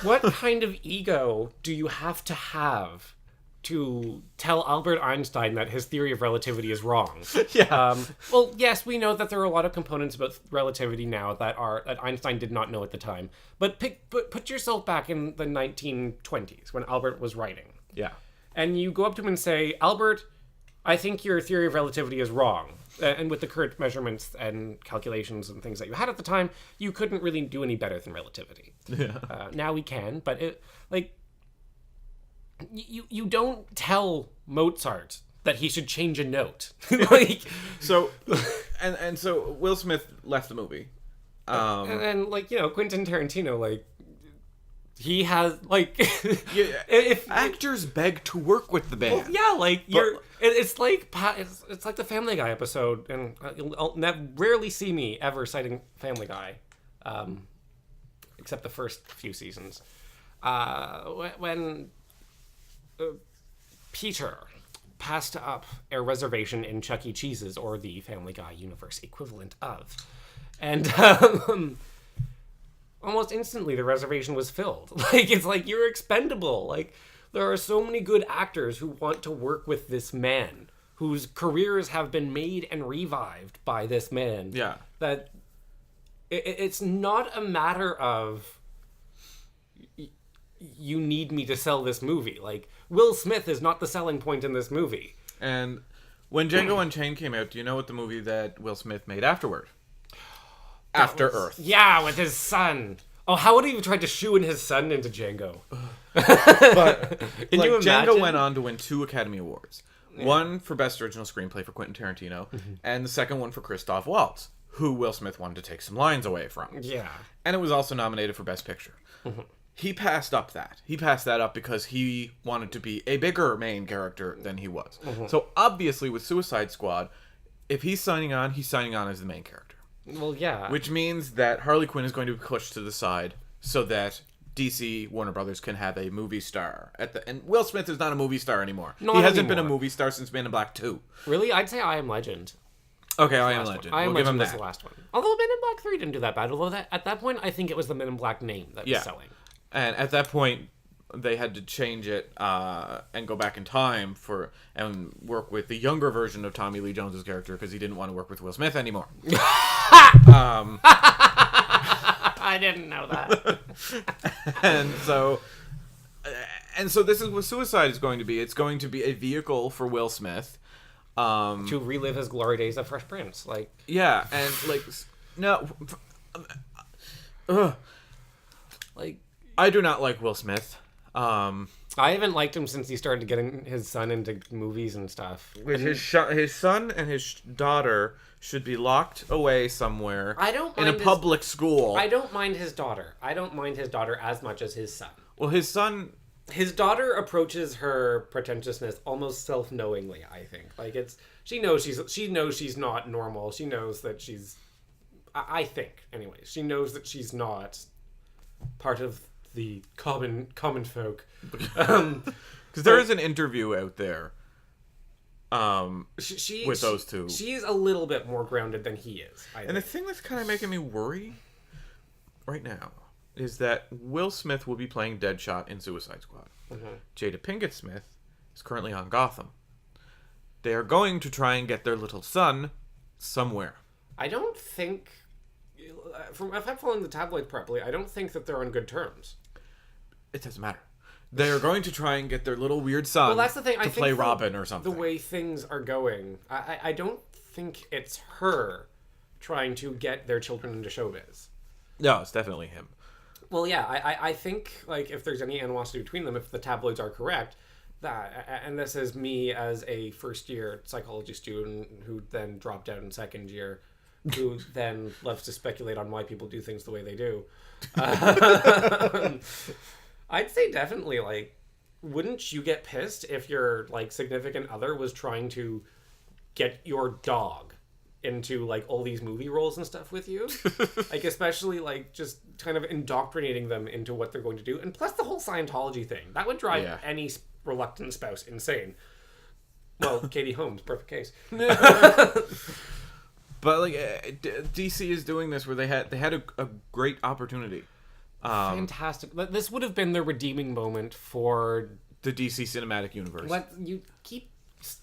What kind of ego do you have to tell Albert Einstein that his theory of relativity is wrong? Yeah. Well, yes, we know that there are a lot of components about relativity now that Einstein did not know at the time. But put yourself back in the 1920s when Albert was writing. Yeah. And you go up to him and say, Albert, I think your theory of relativity is wrong. And with the current measurements and calculations and things that you had at the time, you couldn't really do any better than relativity. Yeah. Now we can, but you don't tell Mozart that he should change a note. So Will Smith left the movie. And Quentin Tarantino, he has if actors beg to work with the band. Well, yeah, it's like the Family Guy episode, and you'll rarely see me ever citing Family Guy, except the first few seasons. When Peter passed up a reservation in Chuck E. Cheese's, or the Family Guy universe equivalent of, and almost instantly the reservation was filled. It's like, you're expendable. There are so many good actors who want to work with this man, whose careers have been made and revived by this man. Yeah. That it's not a matter of you need me to sell this movie. Will Smith is not the selling point in this movie. And when Django Unchained came out, do you know what the movie that Will Smith made afterward? After Earth. Yeah, with his son. Oh, how would he have tried to shoe in his son into Django? But Can you imagine? Django went on to win 2 Academy Awards. Yeah. One for Best Original Screenplay for Quentin Tarantino, and the second one for Christoph Waltz, who Will Smith wanted to take some lines away from. Yeah. And it was also nominated for Best Picture. He passed up that. He passed that up because he wanted to be a bigger main character than he was. So obviously with Suicide Squad, if he's signing on as the main character. Well, yeah. Which means that Harley Quinn is going to be pushed to the side so that DC Warner Brothers can have a movie star and Will Smith is not a movie star anymore. He hasn't been a movie star since Men in Black 2. Really? I'd say I Am Legend. Okay, I Am Legend. I Am Legend was the last one. Although Men in Black 3 didn't do that bad. Although at that point, I think it was the Men in Black name that was selling. And at that point, they had to change it and go back in time and work with the younger version of Tommy Lee Jones's character because he didn't want to work with Will Smith anymore. I didn't know that. and so this is what Suicide is going to be. It's going to be a vehicle for Will Smith to relive his glory days of Fresh Prince. Yeah, and no, like. I do not like Will Smith. I haven't liked him since he started getting his son into movies and stuff. His son and his daughter should be locked away somewhere in a public school. I don't mind his daughter. I don't mind his daughter as much as his son. Well, his son... His daughter approaches her pretentiousness almost self-knowingly, I think. Like, she knows she's not normal. She knows that she's... I think, anyway. She knows that she's not part of the common folk. Because there is an interview out there with those two. She's a little bit more grounded than he is, I think. And the thing that's kind of making me worry right now is that Will Smith will be playing Deadshot in Suicide Squad. Mm-hmm. Jada Pinkett Smith is currently on Gotham. They are going to try and get their little son somewhere. I don't think... if I'm following the tabloids properly, I don't think that they're on good terms. It doesn't matter. They are going to try and get their little weird son that's the thing. to play Robin or something. The way things are going, I don't think it's her trying to get their children into showbiz. No, it's definitely him. Well, yeah, I think, like, if there's any animosity between them, if the tabloids are correct, and this is me as a first-year psychology student who then dropped out in second year, who then loves to speculate on why people do things the way they do. I'd say definitely, like, wouldn't you get pissed if your, like, significant other was trying to get your dog into, like, all these movie roles and stuff with you? Like, especially, like, just kind of indoctrinating them into what they're going to do. And plus the whole Scientology thing. That would drive any reluctant spouse insane. Well, Katie Holmes, perfect case. But, like, DC is doing this where they had a great opportunity. Fantastic. This would have been the redeeming moment for the DC Cinematic Universe. You keep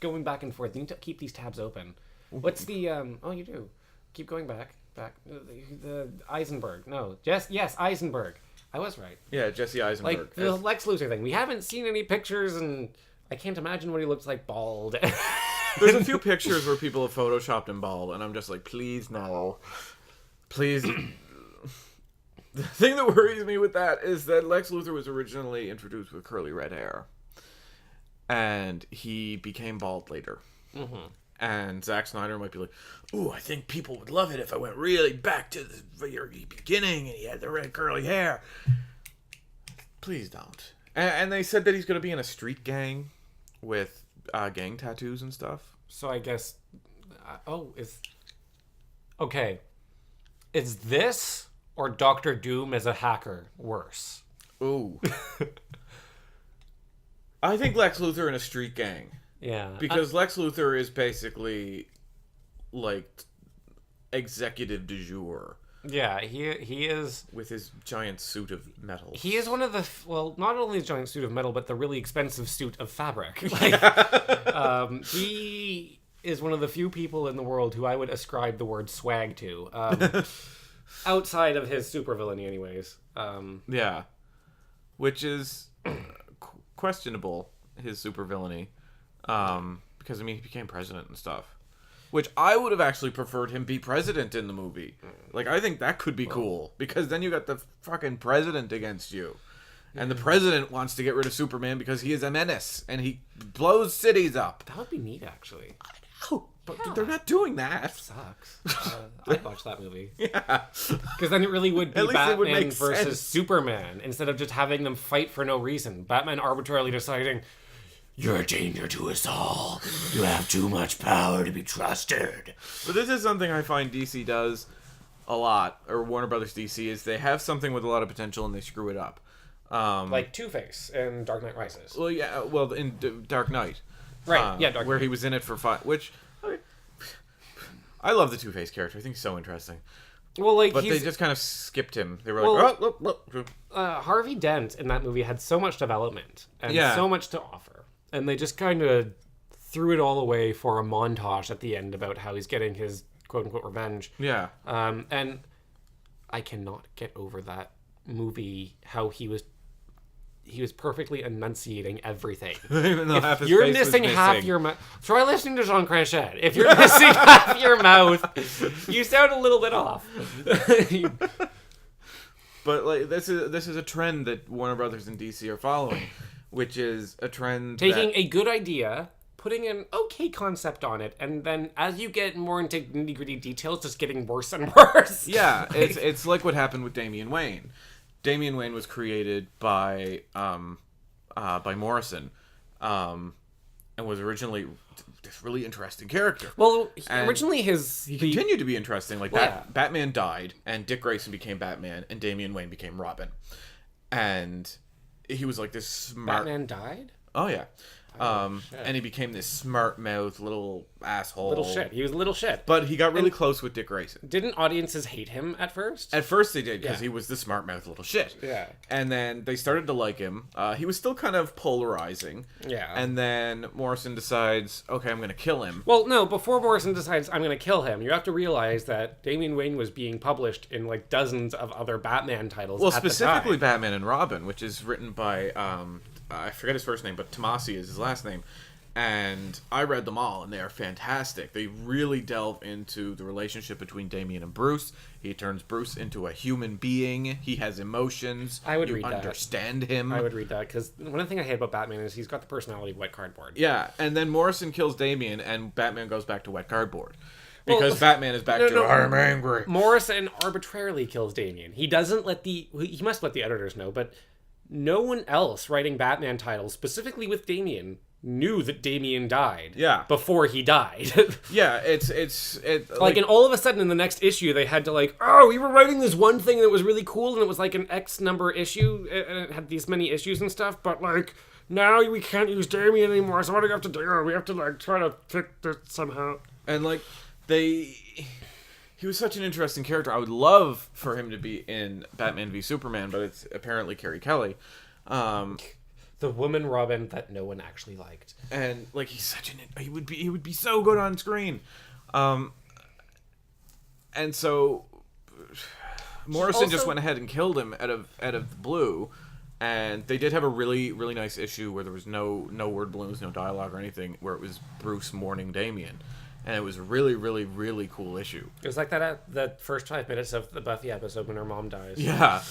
going back and forth. You need to keep these tabs open. What's the... Oh, you do. Keep going back. The Eisenberg. No. Yes, Eisenberg. I was right. Yeah, Jesse Eisenberg. Like, the Lex Luthor thing. We haven't seen any pictures, and I can't imagine what he looks like bald. There's a few pictures where people have photoshopped him bald, and I'm just like, please, no. Please. The thing that worries me with that is that Lex Luthor was originally introduced with curly red hair. And he became bald later. Mm-hmm. And Zack Snyder might be like, ooh, I think people would love it if I went really back to the very beginning and he had the red curly hair. Please don't. And they said that he's going to be in a street gang with gang tattoos and stuff. So I guess... Okay. Is this or Doctor Doom as a hacker worse? Ooh. I think Lex Luthor in a street gang. Yeah. Because Lex Luthor is basically, like, executive du jour. Yeah, he is... With his giant suit of metal. He is one of the... Well, not only his giant suit of metal, but the really expensive suit of fabric. Like, he is one of the few people in the world who I would ascribe the word swag to. Outside of his supervillainy, anyways. Yeah. Which is questionable, his supervillainy. Because, I mean, he became president and stuff. Which I would have actually preferred him be president in the movie. Like, I think that could be cool. Because then you got the fucking president against you. And the president wants to get rid of Superman because he is a menace. And he blows cities up. That would be neat, actually. I know. But they're not doing that. That sucks. I'd watch that movie. Yeah. Because then it really would be Batman versus sense. Superman. Instead of just having them fight for no reason. Batman arbitrarily deciding... You're a danger to us all. You have too much power to be trusted. But this is something I find DC does a lot, or Warner Brothers DC, is they have something with a lot of potential and they screw it up. Like Two-Face in Dark Knight Rises. Well, yeah, well, in Dark Knight. Right, yeah, Dark where Knight. he was in it for fun, which... I love the Two-Face character. I think he's so interesting. Well, like, but they just kind of skipped him. They were like, look. Harvey Dent in that movie had so much development and so much to offer. And they just kind of threw it all away for a montage at the end about how he's getting his quote-unquote revenge. Yeah. And I cannot get over that movie, how he was perfectly enunciating everything. Even though half his you're face missing was half your mouth. Try listening to Jean Cranchet. If you're missing half your mouth, you sound a little bit off. But like this is a trend that Warner Brothers and DC are following, which is a trend Taking a good idea, putting an okay concept on it, and then as you get more into nitty-gritty details, just getting worse and worse. Yeah, it's like what happened with Damian Wayne. Damian Wayne was created by Morrison, and was originally this really interesting character. Well, And originally he continued to be interesting. Like Batman died, and Dick Grayson became Batman, and Damian Wayne became Robin, and he was like this smart. Batman died? Oh yeah. And he became this smart-mouthed little asshole. Little shit. He was a little shit. But he got really close with Dick Grayson. Didn't audiences hate him at first? At first they did, because he was the smart-mouthed little shit. Yeah. And then they started to like him. He was still kind of polarizing. Yeah. And then Morrison decides, okay, I'm going to kill him. Well, no, before Morrison decides, I'm going to kill him, you have to realize that Damian Wayne was being published in, like, dozens of other Batman titles Well, at specifically the time. Batman and Robin, which is written by, I forget his first name, but Tomasi is his last name. And I read them all, and they are fantastic. They really delve into the relationship between Damian and Bruce. He turns Bruce into a human being. He has emotions. I would read that. You understand him. I would read that, because one of the things I hate about Batman is he's got the personality of wet cardboard. Yeah, and then Morrison kills Damian, and Batman goes back to wet cardboard. Because Batman is back to, I'm angry. Morrison arbitrarily kills Damian. He doesn't let he must let the editors know, but no one else writing Batman titles, specifically with Damian, knew that Damian died before he died. Yeah, it's like, and all of a sudden in the next issue they had to like, oh, we were writing this one thing that was really cool and it was like an X number issue and it had these many issues and stuff, but like now we can't use Damian anymore, so what do we have to do? We have to like try to fix it somehow. And like he was such an interesting character. I would love for him to be in Batman v Superman, but it's apparently Carrie Kelly. The woman Robin that no one actually liked. And like he's such he would be so good on screen. And so Morrison just went ahead and killed him out of the blue. And they did have a really, really nice issue where there was no word balloons, no dialogue or anything, where it was Bruce mourning Damian. And it was a really, really, really cool issue. It was like that at the first 5 minutes of the Buffy episode when her mom dies. Yeah.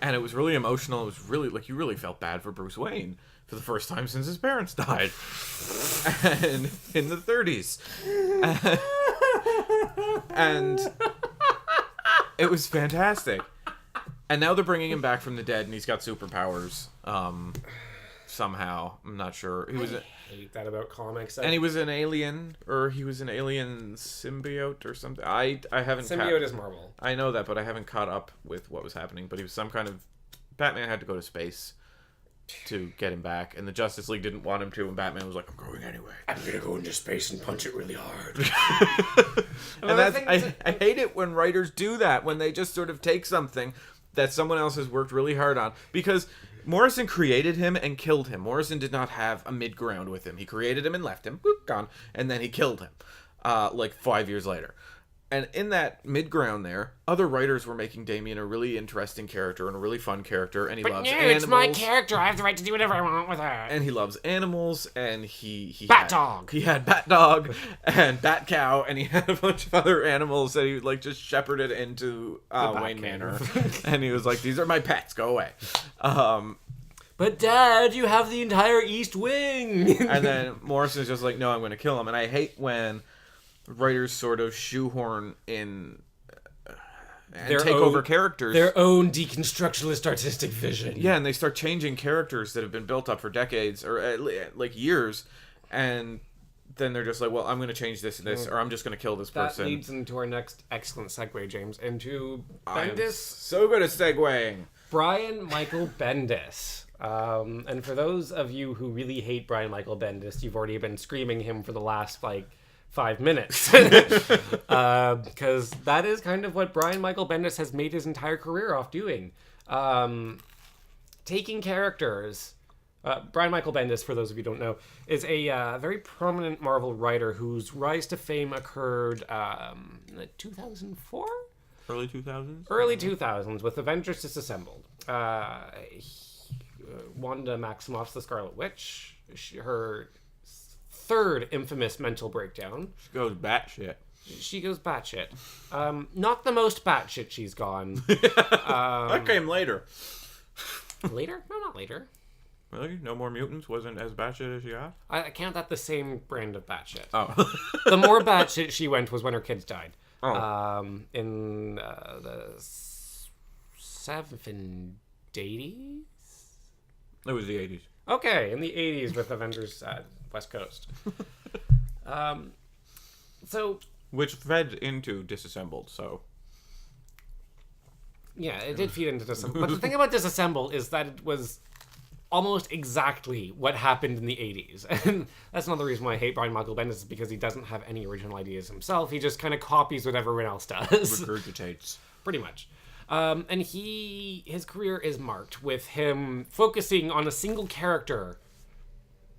And it was really emotional. It was really, like, you really felt bad for Bruce Wayne for the first time since his parents died. And in the 30s. And it was fantastic. And now they're bringing him back from the dead, and he's got superpowers. Somehow. I'm not sure. He was I hate that about comics. And he was an alien, or he was an alien symbiote or something. I haven't... Symbiote is Marvel. I know that, but I haven't caught up with what was happening. But he was some kind of... Batman had to go to space to get him back, and the Justice League didn't want him to, and Batman was like, I'm going anyway. I'm going to go into space and punch it really hard. And that's... I hate it when writers do that, when they just sort of take something that someone else has worked really hard on. Because... Morrison created him and killed him. Morrison did not have a mid-ground with him. He created him and left him. Boop, gone. And then he killed him. Like 5 years later. And in that mid-ground there, other writers were making Damian a really interesting character and a really fun character. And he loves animals. It's my character. I have the right to do whatever I want with her. And he loves animals. And he Bat Dog. He had Bat Dog and Bat Cow. And he had a bunch of other animals that he like just shepherded into Wayne Manor. And he was like, these are my pets. Go away. But Dad, you have the entire East Wing. And then Morrison's just like, no, I'm going to kill him. And I hate when writers sort of shoehorn in and take over characters. Their own deconstructionist artistic vision. Yeah, and they start changing characters that have been built up for decades or like years. And then they're just like, well, I'm going to change this and this, or I'm just going to kill this person. That leads into our next excellent segue, James, into Bendis. I'm so good at segueing. Brian Michael Bendis. And for those of you who really hate Brian Michael Bendis, you've already been screaming him for the last, 5 minutes. Because that is kind of what Brian Michael Bendis has made his entire career off doing. Taking characters... Brian Michael Bendis, for those of you who don't know, is a very prominent Marvel writer whose rise to fame occurred in 2004? Early 2000s? Early 2000s, with Avengers Disassembled. Wanda Maximoff's The Scarlet Witch, her third infamous mental breakdown. She goes batshit. She goes batshit. Not the most batshit she's gone. That came later. Later? No, not later. Really? No More Mutants wasn't as batshit as she got? I count that the same brand of batshit. Oh. The more batshit she went was when her kids died. Oh. In the 70s? It was the 80s. Okay, in the 80s with Avengers West Coast. So... Which fed into Disassembled, so... Yeah, it did feed into Disassemble. But the thing about Disassemble is that it was almost exactly what happened in the 80s. And that's another reason why I hate Brian Michael Bendis, is because he doesn't have any original ideas himself. He just kind of copies what everyone else does. Regurgitates. Pretty much. And his career is marked with him focusing on a single character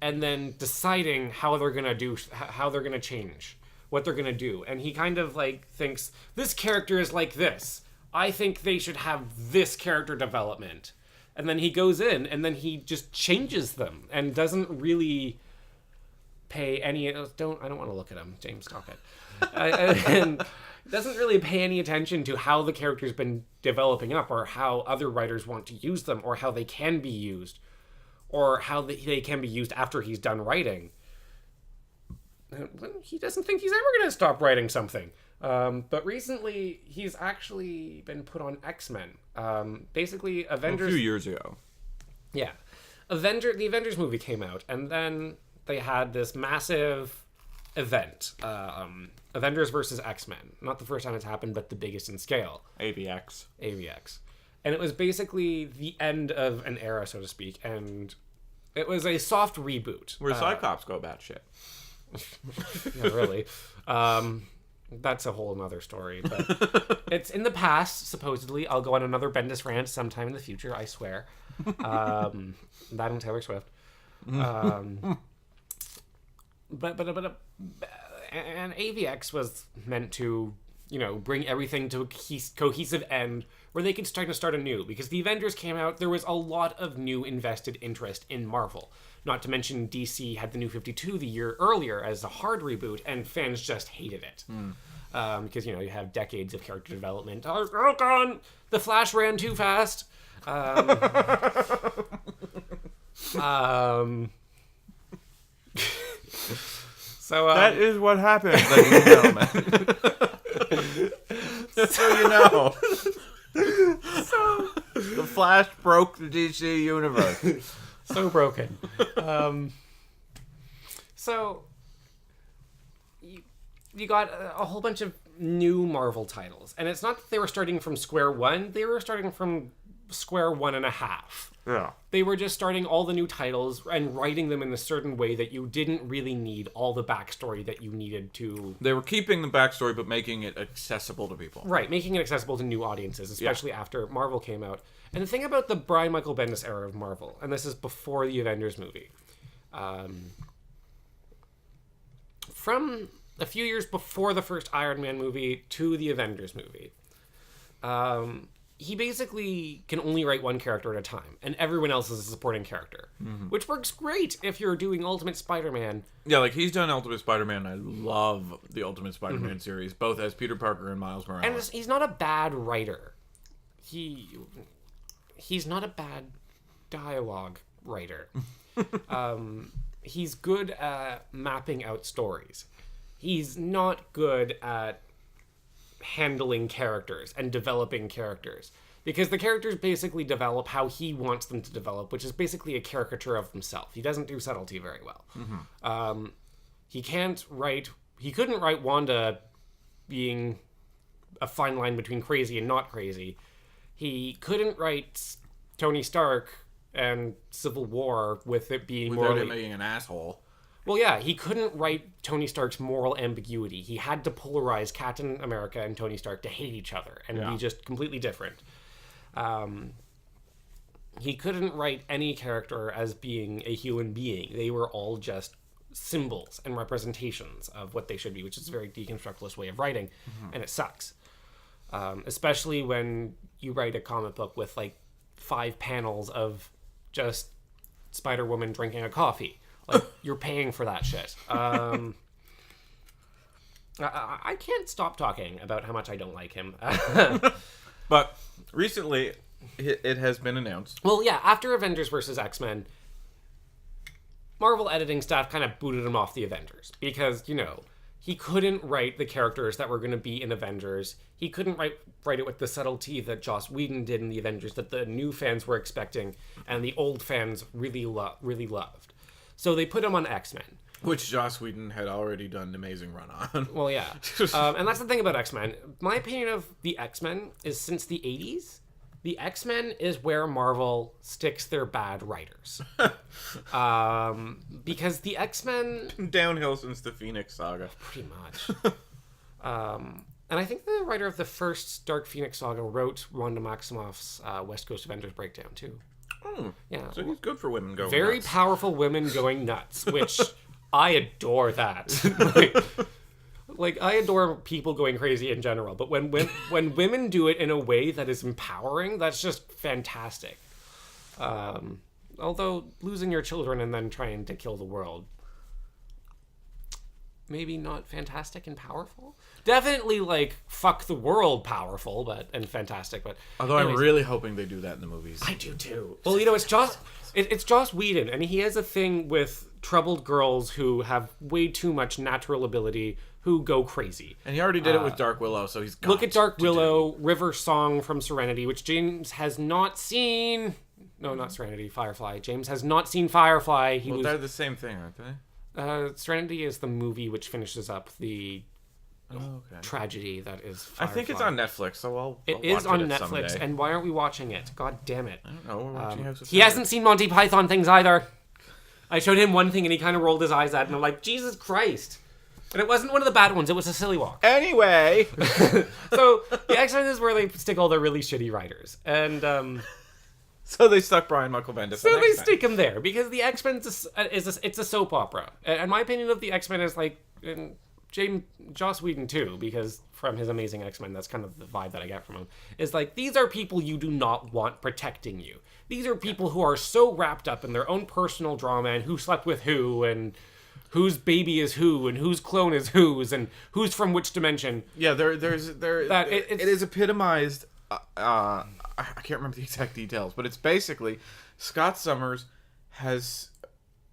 and then deciding how they're going to change, what they're going to do. And he kind of like thinks, this character is like this. I think they should have this character development. And then he goes in and then he just changes them and doesn't really pay any... I don't want to look at him, James Cockett. And doesn't really pay any attention to how the character's been developing up, or how other writers want to use them, or how they can be used, or how they can be used after he's done writing. He doesn't think he's ever going to stop writing something. But recently, he's actually been put on X-Men. Basically, Avengers... A few years ago. Yeah. The Avengers movie came out, and then they had this massive event. Avengers versus X-Men. Not the first time it's happened, but the biggest in scale. AVX. And it was basically the end of an era, so to speak, and it was a soft reboot. Where Cyclops go batshit. Yeah, really. That's a whole other story. But it's in the past, supposedly. I'll go on another Bendis rant sometime in the future, I swear. That and Taylor Swift. And AVX was meant to, bring everything to a cohesive end where they could start anew. Because the Avengers came out, there was a lot of new invested interest in Marvel. Not to mention DC had the New 52 the year earlier as a hard reboot, and fans just hated it. Because, you have decades of character development. Oh, God! The Flash ran too fast! So, that is what happened, ladies and gentlemen. Just so you know. The Flash broke the DC universe. So broken. So you got a whole bunch of new Marvel titles, and it's not that they were starting from square one; they were starting from square 1.5. Yeah. They were just starting all the new titles and writing them in a certain way that you didn't really need all the backstory that you needed to... They were keeping the backstory, but making it accessible to people. Right, making it accessible to new audiences, especially after Marvel came out. And the thing about the Brian Michael Bendis era of Marvel, and this is before the Avengers movie, from a few years before the first Iron Man movie to the Avengers movie, he basically can only write one character at a time, and everyone else is a supporting character, which works great if you're doing Ultimate Spider-Man. Yeah, like he's done Ultimate Spider-Man. I love the Ultimate Spider-Man series, both as Peter Parker and Miles Morales. And he's not a bad writer. He's not a bad dialogue writer. He's good at mapping out stories. He's not good at handling characters and developing characters, because the characters basically develop how he wants them to develop, which is basically a caricature of himself. He doesn't do subtlety very well. He couldn't write Wanda being a fine line between crazy and not crazy. He couldn't write Tony Stark and Civil War with it being without him being an asshole. Well, yeah, he couldn't write Tony Stark's moral ambiguity. He had to polarize Captain America and Tony Stark to hate each other and be just completely different. He couldn't write any character as being a human being. They were all just symbols and representations of what they should be, which is a very deconstructionist way of writing, and it sucks. Especially when you write a comic book with, 5 panels of just Spider-Woman drinking a coffee. You're paying for that shit. I can't stop talking about how much I don't like him. But recently, it has been announced. Well, yeah, after Avengers versus X-Men, Marvel editing staff kind of booted him off the Avengers because, he couldn't write the characters that were going to be in Avengers. He couldn't write it with the subtlety that Joss Whedon did in the Avengers that the new fans were expecting and the old fans really loved. So they put him on X-Men. Which Joss Whedon had already done an amazing run on. Well, yeah. And that's the thing about X-Men. My opinion of the X-Men is since the 80s, the X-Men is where Marvel sticks their bad writers. Because the X-Men... Downhill since the Phoenix Saga. Pretty much. And I think the writer of the first Dark Phoenix Saga wrote Wanda Maximoff's West Coast Avengers breakdown, too. Oh, yeah. So he's good for women going Very nuts. powerful women going nuts, which I adore that. I adore people going crazy in general, but when women do it in a way that is empowering, that's just fantastic. Although losing your children and then trying to kill the world, maybe not fantastic and powerful. Definitely fuck the world powerful, and fantastic. But although anyways, I'm really hoping they do that in the movies. I do too. Well, it's Joss Whedon, and he has a thing with troubled girls who have way too much natural ability, who go crazy. And he already did it with Dark Willow, so he's got look at Dark Willow, River Song from Serenity, which James has not seen. No, not Serenity, Firefly. James has not seen Firefly. They're the same thing, aren't they? Serenity is the movie which finishes up the tragedy that is Firefly. I think it's on Netflix, so I'll It is watch on Netflix, someday. And why aren't we watching it? God damn it. I don't know. We're watching House of He Cards. hasn't seen Monty Python things either. I showed him one thing and he kind of rolled his eyes at it, and I'm like, Jesus Christ. And it wasn't one of the bad ones, it was a silly walk. Anyway. So, the X-Men is where they stick all their really shitty writers. And, so they stuck Brian Michael Bendis so on they X-Men. stick him there, because the X-Men it's a soap opera. And my opinion of the X-Men is Joss Whedon too, because from his Amazing X-Men, that's kind of the vibe that I get from him, is these are people you do not want protecting you. These are people who are so wrapped up in their own personal drama and who slept with who and whose baby is who and whose clone is whose and who's from which dimension. Yeah, it is epitomized. I can't remember the exact details, but it's basically Scott Summers has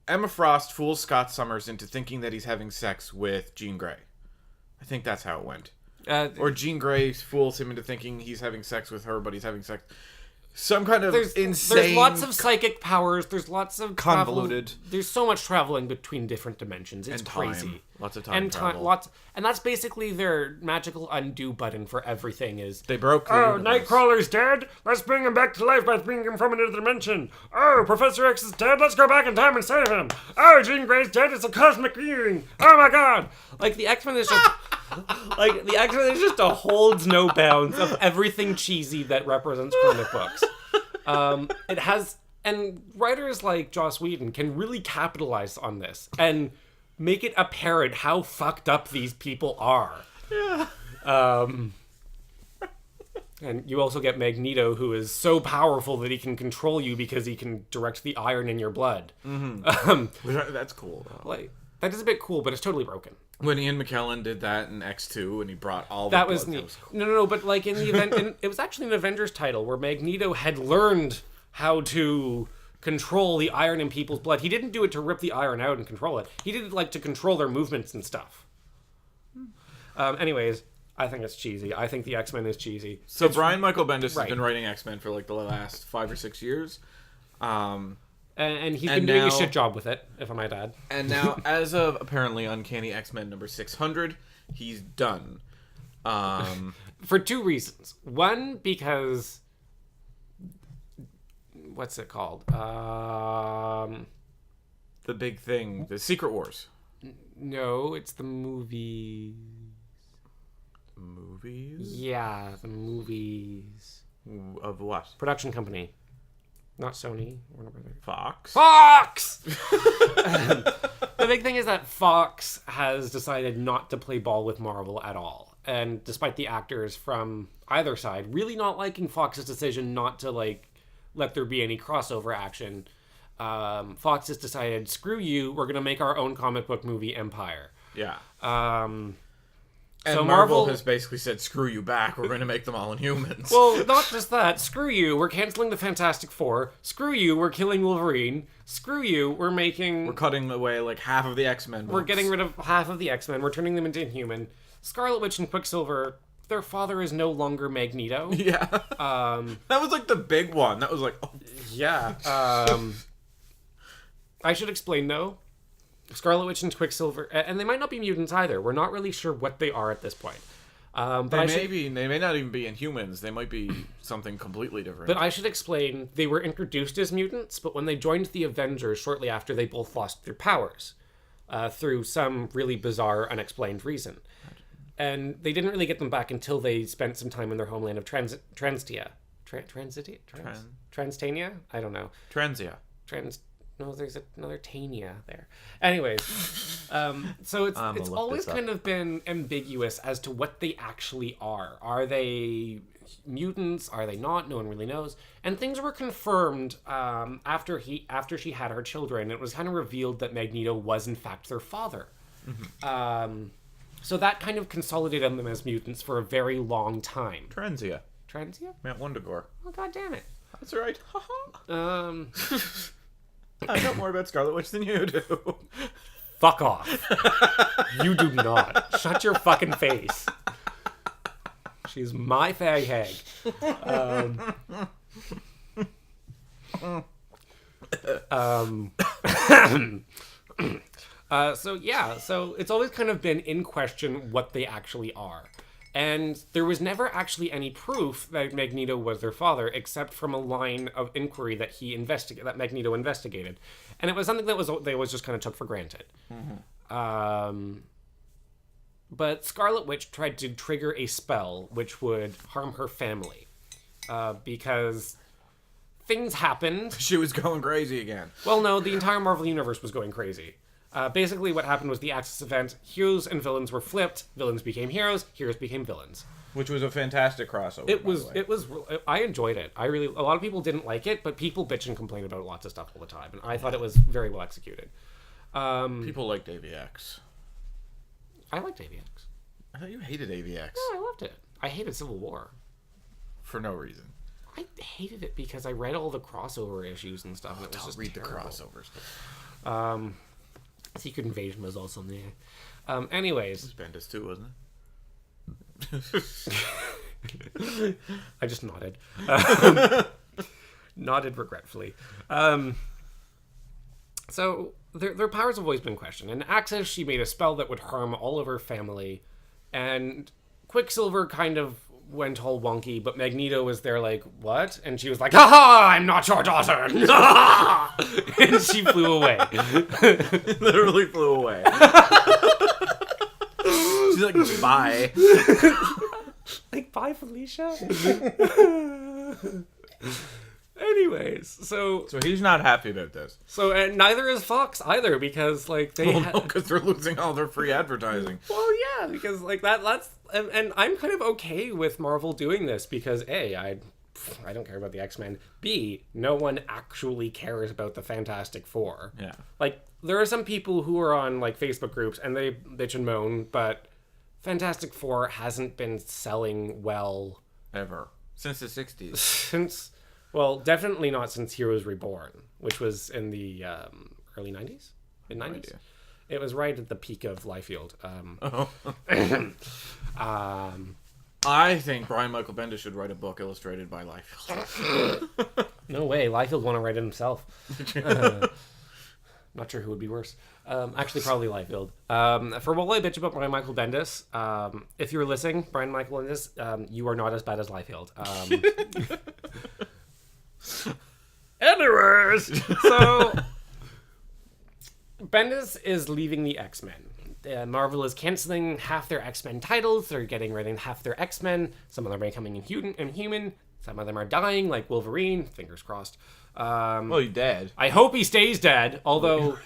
Emma Frost fools Scott Summers into thinking that he's having sex with Jean Grey. I think that's how it went. Or Jean Grey fools him into thinking he's having sex with her, but he's having sex. Some kind of insane... There's lots of psychic powers. There's lots of convoluted. There's so much traveling between different dimensions. It's crazy. Lots of time travel. And that's basically their magical undo button for everything is... They broke the universe. Nightcrawler's dead? Let's bring him back to life by bringing him from another dimension. Oh, Professor X is dead? Let's go back in time and save him. Oh, Jean Grey's dead? It's a cosmic viewing. Oh my god. The X-Men is just... the X-Men is just a holds no bounds of everything cheesy that represents comic books. It has... And writers like Joss Whedon can really capitalize on this and make it apparent how fucked up these people are. Yeah. And you also get Magneto, who is so powerful that he can control you because he can direct the iron in your blood. Mm-hmm. That's cool, though. That is a bit cool, but it's totally broken. When Ian McKellen did that in X2, and he brought all the that blood, was neat. That was cool. No, but in the event, it was actually an Avengers title where Magneto had learned how to control the iron in people's blood. He didn't do it to rip the iron out and control it. He did it to control their movements and stuff. Anyways, I think it's cheesy. I think the X-Men is cheesy. So Brian Michael Bendis has been writing X-Men for the last 5 or 6 years. And he's been doing a shit job with it, if I might add. And now, as of apparently Uncanny X-Men number 600, he's done. For 2 reasons. One, because... What's it called? The big thing. The Secret Wars. No, it's the movies. Movies? Yeah, the movies. Of what? Production company. Not Sony. Fox? Fox! The big thing is that Fox has decided not to play ball with Marvel at all. And despite the actors from either side really not liking Fox's decision not to, let there be any crossover action, Fox has decided, screw you, we're going to make our own comic book movie empire. Yeah. And So Marvel has basically said, screw you back, we're going to make them all Inhumans. Well, not just that. Screw you, we're canceling the Fantastic Four. Screw you, we're killing Wolverine. Screw you, we're cutting away like half of the X-Men books. We're getting rid of half of the X-Men. We're turning them into Inhuman. Scarlet Witch and Quicksilver, their father is no longer Magneto. Yeah. That was like the big one. That was like, oh. Yeah. I should explain, though. Scarlet Witch and Quicksilver, and they might not be mutants either. We're not really sure what they are at this point. But they may not even be Inhumans. They might be something completely different. But I should explain, they were introduced as mutants, but when they joined the Avengers shortly after, they both lost their powers through some really bizarre, unexplained reason. And they didn't really get them back until they spent some time in their homeland of Transtania? I don't know. Transia. No, there's another Tania there. Anyways, so it's always kind of been ambiguous as to what they actually are. Are they mutants? Are they not? No one really knows. And things were confirmed after she had her children. It was kind of revealed that Magneto was in fact their father. Mm-hmm. So that kind of consolidated them as mutants for a very long time. Transia? Mount Wundagore. Oh, god damn it. That's right. I know more about Scarlet Witch than you do. Fuck off. You do not. Shut your fucking face. She's my fag hag. So it's always kind of been in question what they actually are. And there was never actually any proof that Magneto was their father, except from a line of inquiry that that Magneto investigated, and it was something that they always just kind of took for granted. Mm-hmm. But Scarlet Witch tried to trigger a spell which would harm her family, because things happened. She was going crazy again. Well, no, the entire Marvel Universe was going crazy. Basically, what happened was the Axis event. Heroes and villains were flipped. Villains became heroes. Heroes became villains. Which was a fantastic crossover. It was. I enjoyed it. A lot of people didn't like it, but people bitch and complain about lots of stuff all the time, and I thought it was very well executed. People liked AVX. I liked AVX. I thought you hated AVX. No, I loved it. I hated Civil War. For no reason. I hated it because I read all the crossover issues and stuff, and it was just read terrible. The crossovers. Secret Invasion was also in there. Anyways. It was Bendis too, wasn't it? I just nodded. Nodded regretfully. So, their powers have always been questioned. In Axis, she made a spell that would harm all of her family. And Quicksilver kind of went all wonky, but Magneto was there like, what? And she was like, ha! I'm not your daughter! And she flew away. Literally flew away. She's like, bye. Like, bye, Felicia? Anyways, so he's not happy about this. So, and neither is Fox either, because, like, because they're losing all their free advertising. Well, yeah, because, like, that's... And I'm kind of okay with Marvel doing this, because, A, I don't care about the X-Men. B, no one actually cares about the Fantastic Four. Yeah. Like, there are some people who are on, like, Facebook groups, and they bitch and moan, but Fantastic Four hasn't been selling well... Ever. Since the 60s. Well, definitely not since Heroes Reborn, which was in the early 90s? Mid-90s? No, it was right at the peak of Liefeld. I think Brian Michael Bendis should write a book illustrated by Liefeld. No way. Liefeld want to write it himself. Not sure who would be worse. Actually, probably Liefeld. For what I bitch about Brian Michael Bendis, if you're listening, Brian Michael Bendis, you are not as bad as Liefeld. Anyways, so Bendis is leaving the X-Men. Marvel is canceling half their X-Men titles. They're getting rid of half their X-Men. Some of them are becoming inhuman. Some of them are dying, like Wolverine. Fingers crossed. Well, he's dead. I hope he stays dead, although...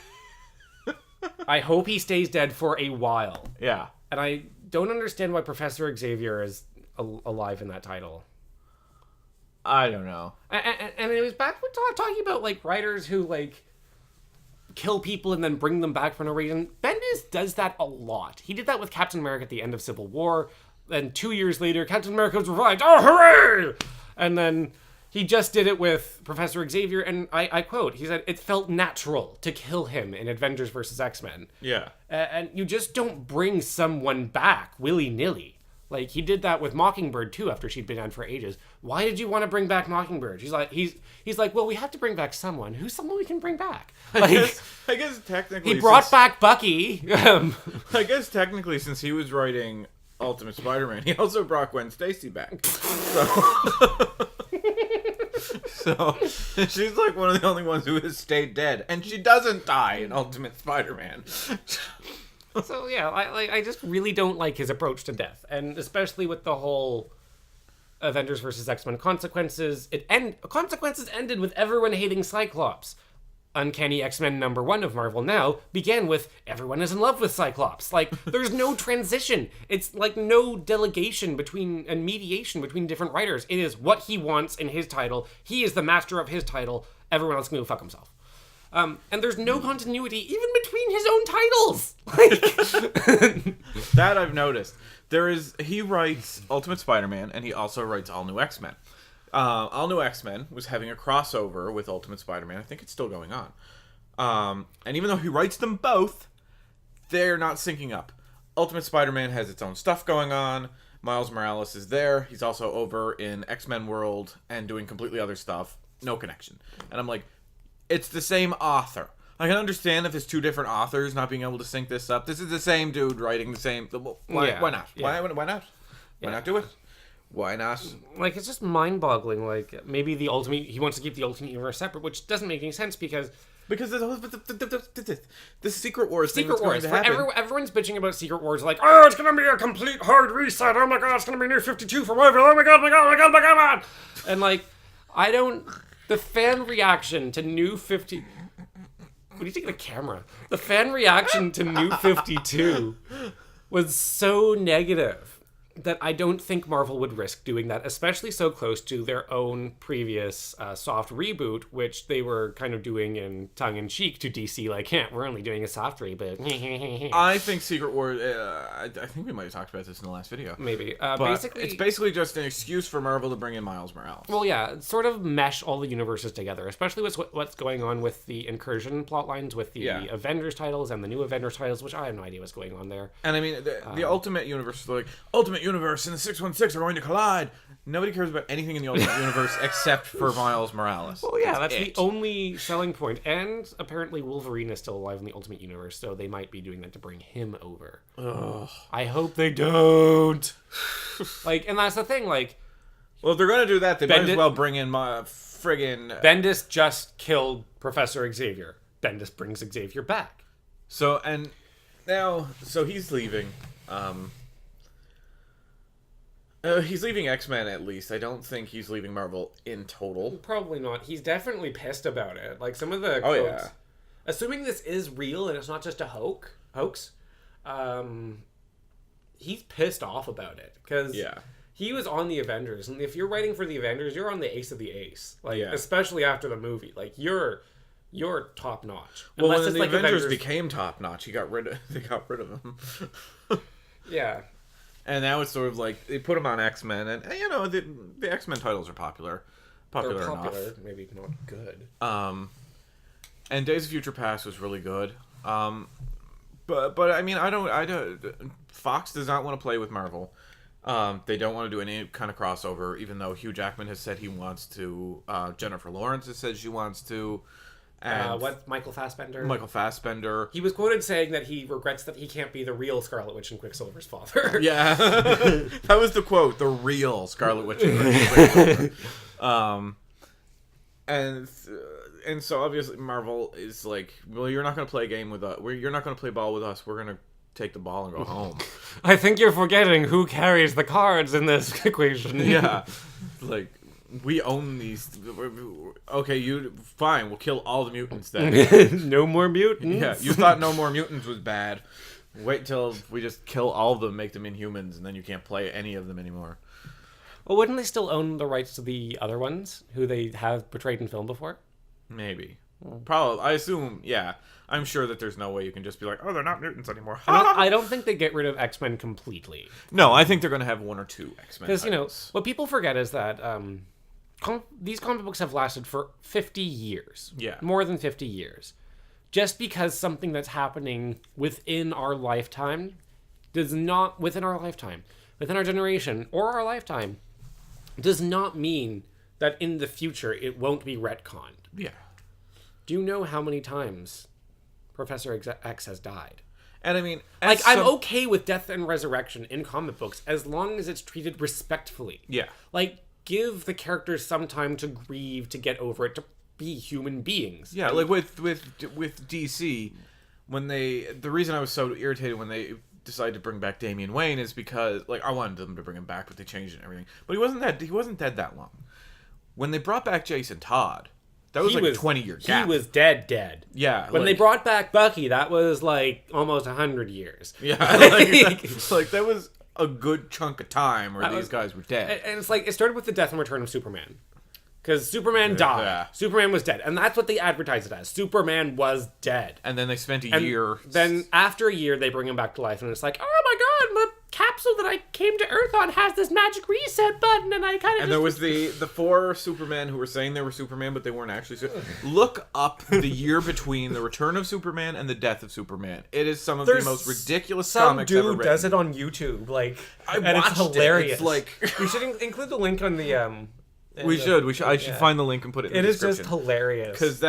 I hope he stays dead for a while. Yeah. And I don't understand why Professor Xavier is alive in that title. I don't know. And it was back when talking about, like, writers who, like, kill people and then bring them back for no reason. Bendis does that a lot. He did that with Captain America at the end of Civil War. Then 2 years later, Captain America was revived. Oh, hooray! And then he just did it with Professor Xavier, and I quote, he said, it felt natural to kill him in Avengers vs. X-Men. Yeah. And you just don't bring someone back willy-nilly. Like, he did that with Mockingbird, too, after she'd been on for ages. Why did you want to bring back Mockingbird? He's like, well, we have to bring back someone. Who's someone we can bring back? Like, I guess technically... He brought back Bucky. I guess technically, since he was writing Ultimate Spider-Man, he also brought Gwen Stacy back. So she's like one of the only ones who has stayed dead. And she doesn't die in Ultimate Spider-Man. So yeah, I just really don't like his approach to death, and especially with the whole Avengers versus X-Men consequences. Consequences ended with everyone hating Cyclops. Uncanny X-Men #1 of Marvel now began with everyone is in love with Cyclops. Like, there's no transition. It's like no delegation between and mediation between different writers. It is what he wants in his title. He is the master of his title. Everyone else can go fuck himself. And there's no continuity even between his own titles. Like, that I've noticed. He writes Ultimate Spider-Man, and he also writes All New X-Men. All New X-Men was having a crossover with Ultimate Spider-Man. I think it's still going on. And even though he writes them both, they're not syncing up. Ultimate Spider-Man has its own stuff going on. Miles Morales is there. He's also over in X-Men World and doing completely other stuff. No connection. And I'm like, it's the same author. I can understand if it's two different authors not being able to sync this up. This is the same dude writing the same... Why not? Yeah. Why not? Why not do it? Why not? Like, it's just mind-boggling. Like, maybe he wants to keep the Ultimate Universe separate, which doesn't make any sense because the Secret Wars thing Secret Wars. Going to happen. Everyone's bitching about Secret Wars. Like, oh, it's going to be a complete hard reset. Oh my god, it's going to be New 52 for Marvel. Oh my god. And, like, the fan reaction to New 50... What are you taking the camera? The fan reaction to New 52 was so negative that I don't think Marvel would risk doing that, especially so close to their own previous soft reboot, which they were kind of doing in tongue-in-cheek to DC, like, we're only doing a soft reboot. I think Secret Wars... I think we might have talked about this in the last video. Maybe. It's basically just an excuse for Marvel to bring in Miles Morales. Well, yeah, sort of mesh all the universes together, especially with what's going on with the Incursion plotlines, with the Avengers titles and the new Avengers titles, which I have no idea what's going on there. And I mean, the Ultimate Universe, like, Ultimate Universe and the 616 are going to collide. Nobody cares about anything in the Ultimate Universe except for Miles Morales. Well, yeah, that's the only selling point. And apparently Wolverine is still alive in the Ultimate Universe, so they might be doing that to bring him over. Ugh. I hope they don't. Like, and that's the thing, like... Well, if they're going to do that, they might as well bring in my friggin... Bendis just killed Professor Xavier. Bendis brings Xavier back. So he's leaving. He's leaving X-Men, at least. I don't think he's leaving Marvel in total. Probably not. He's definitely pissed about it. Like, some of the quotes... yeah. Assuming this is real and it's not just a hoax, he's pissed off about it. Because he was on the Avengers. And if you're writing for the Avengers, you're on the ace of the ace. Like, especially after the movie. Like, you're top-notch. Well, when the Avengers became top-notch, they got rid of him. Yeah. And now it's sort of like they put him on X-Men, and you know the X-Men titles are popular enough. Maybe not good. And Days of Future Past was really good. But I mean, I don't. Fox does not want to play with Marvel. They don't want to do any kind of crossover, even though Hugh Jackman has said he wants to. Jennifer Lawrence has said she wants to. And Michael Fassbender? Michael Fassbender. He was quoted saying that he regrets that he can't be the real Scarlet Witch and Quicksilver's father. Yeah. That was the quote. The real Scarlet Witch and Quicksilver. And so obviously Marvel is like, well, you're not going to play a game with us. You're not going to play ball with us. We're going to take the ball and go home. I think you're forgetting who carries the cards in this equation. Yeah. Like... We own these. Okay, fine. We'll kill all the mutants then. No more mutants. Yeah, you thought No More Mutants was bad. Wait till we just kill all of them, make them Inhumans, and then you can't play any of them anymore. Well, wouldn't they still own the rights to the other ones who they have portrayed in film before? Maybe. Probably. I assume, yeah. I'm sure that there's no way you can just be like, oh, they're not mutants anymore. I don't think they get rid of X-Men completely. No, I think they're going to have 1 or 2 X-Men Because, titles. what people forget is that these comic books have lasted for 50 years. Yeah. More than 50 years. Just because something that's happening within our lifetime within our generation, or our lifetime, does not mean that in the future it won't be retconned. Yeah. Do you know how many times Professor X has died? And I mean... I'm okay with death and resurrection in comic books as long as it's treated respectfully. Yeah. Give the characters some time to grieve, to get over it, to be human beings. Yeah, like with DC, the reason I was so irritated when they decided to bring back Damian Wayne is because, I wanted them to bring him back, but they changed it and everything. But he wasn't dead that long. When they brought back Jason Todd, that was a 20-year gap. He was dead. Yeah. When they brought back Bucky, that was almost 100 years. Yeah. That was a good chunk of time where these guys were dead. And it's it started with the death and return of Superman. Because Superman died. Yeah. Superman was dead. And that's what they advertised it as. Superman was dead. And then they spent a year. Then after a year, they bring him back to life. And it's oh my god, the capsule that I came to Earth on has this magic reset button. And I kind of And there was the 4 Supermen who were saying they were Superman, but they weren't actually. Look up the year between the return of Superman and the death of Superman. It is some of the most ridiculous comics ever written. Some dude does it on YouTube. I watched it's hilarious. It. We should include the link on the... We should. I should find the link and put it in the description. It is just hilarious. Because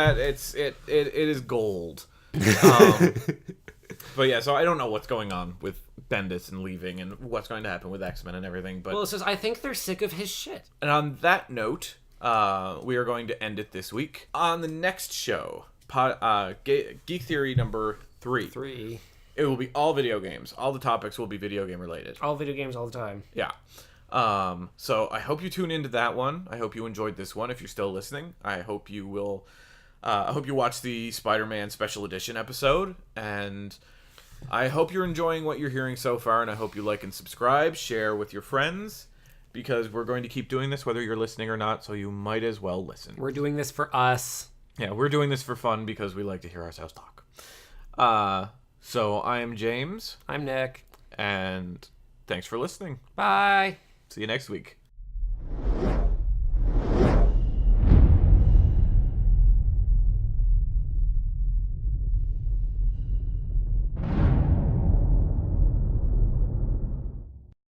it is gold. But yeah, so I don't know what's going on with Bendis and leaving and what's going to happen with X-Men and everything. But it says, I think they're sick of his shit. And on that note, we are going to end it this week. On the next show, Geek Theory number 3. It will be all video games. All the topics will be video game related. All video games all the time. Yeah. So I hope you tune into that one. I hope you enjoyed this one. If you're still listening, I hope you will. I hope you watch the Spider-Man Special Edition episode, and I hope you're enjoying what you're hearing so far. And I hope you like and subscribe, share with your friends, because we're going to keep doing this whether you're listening or not. So you might as well listen. We're doing this for us. Yeah, we're doing this for fun because we like to hear ourselves talk. So I am James. I'm Nick. And thanks for listening. Bye. See you next week.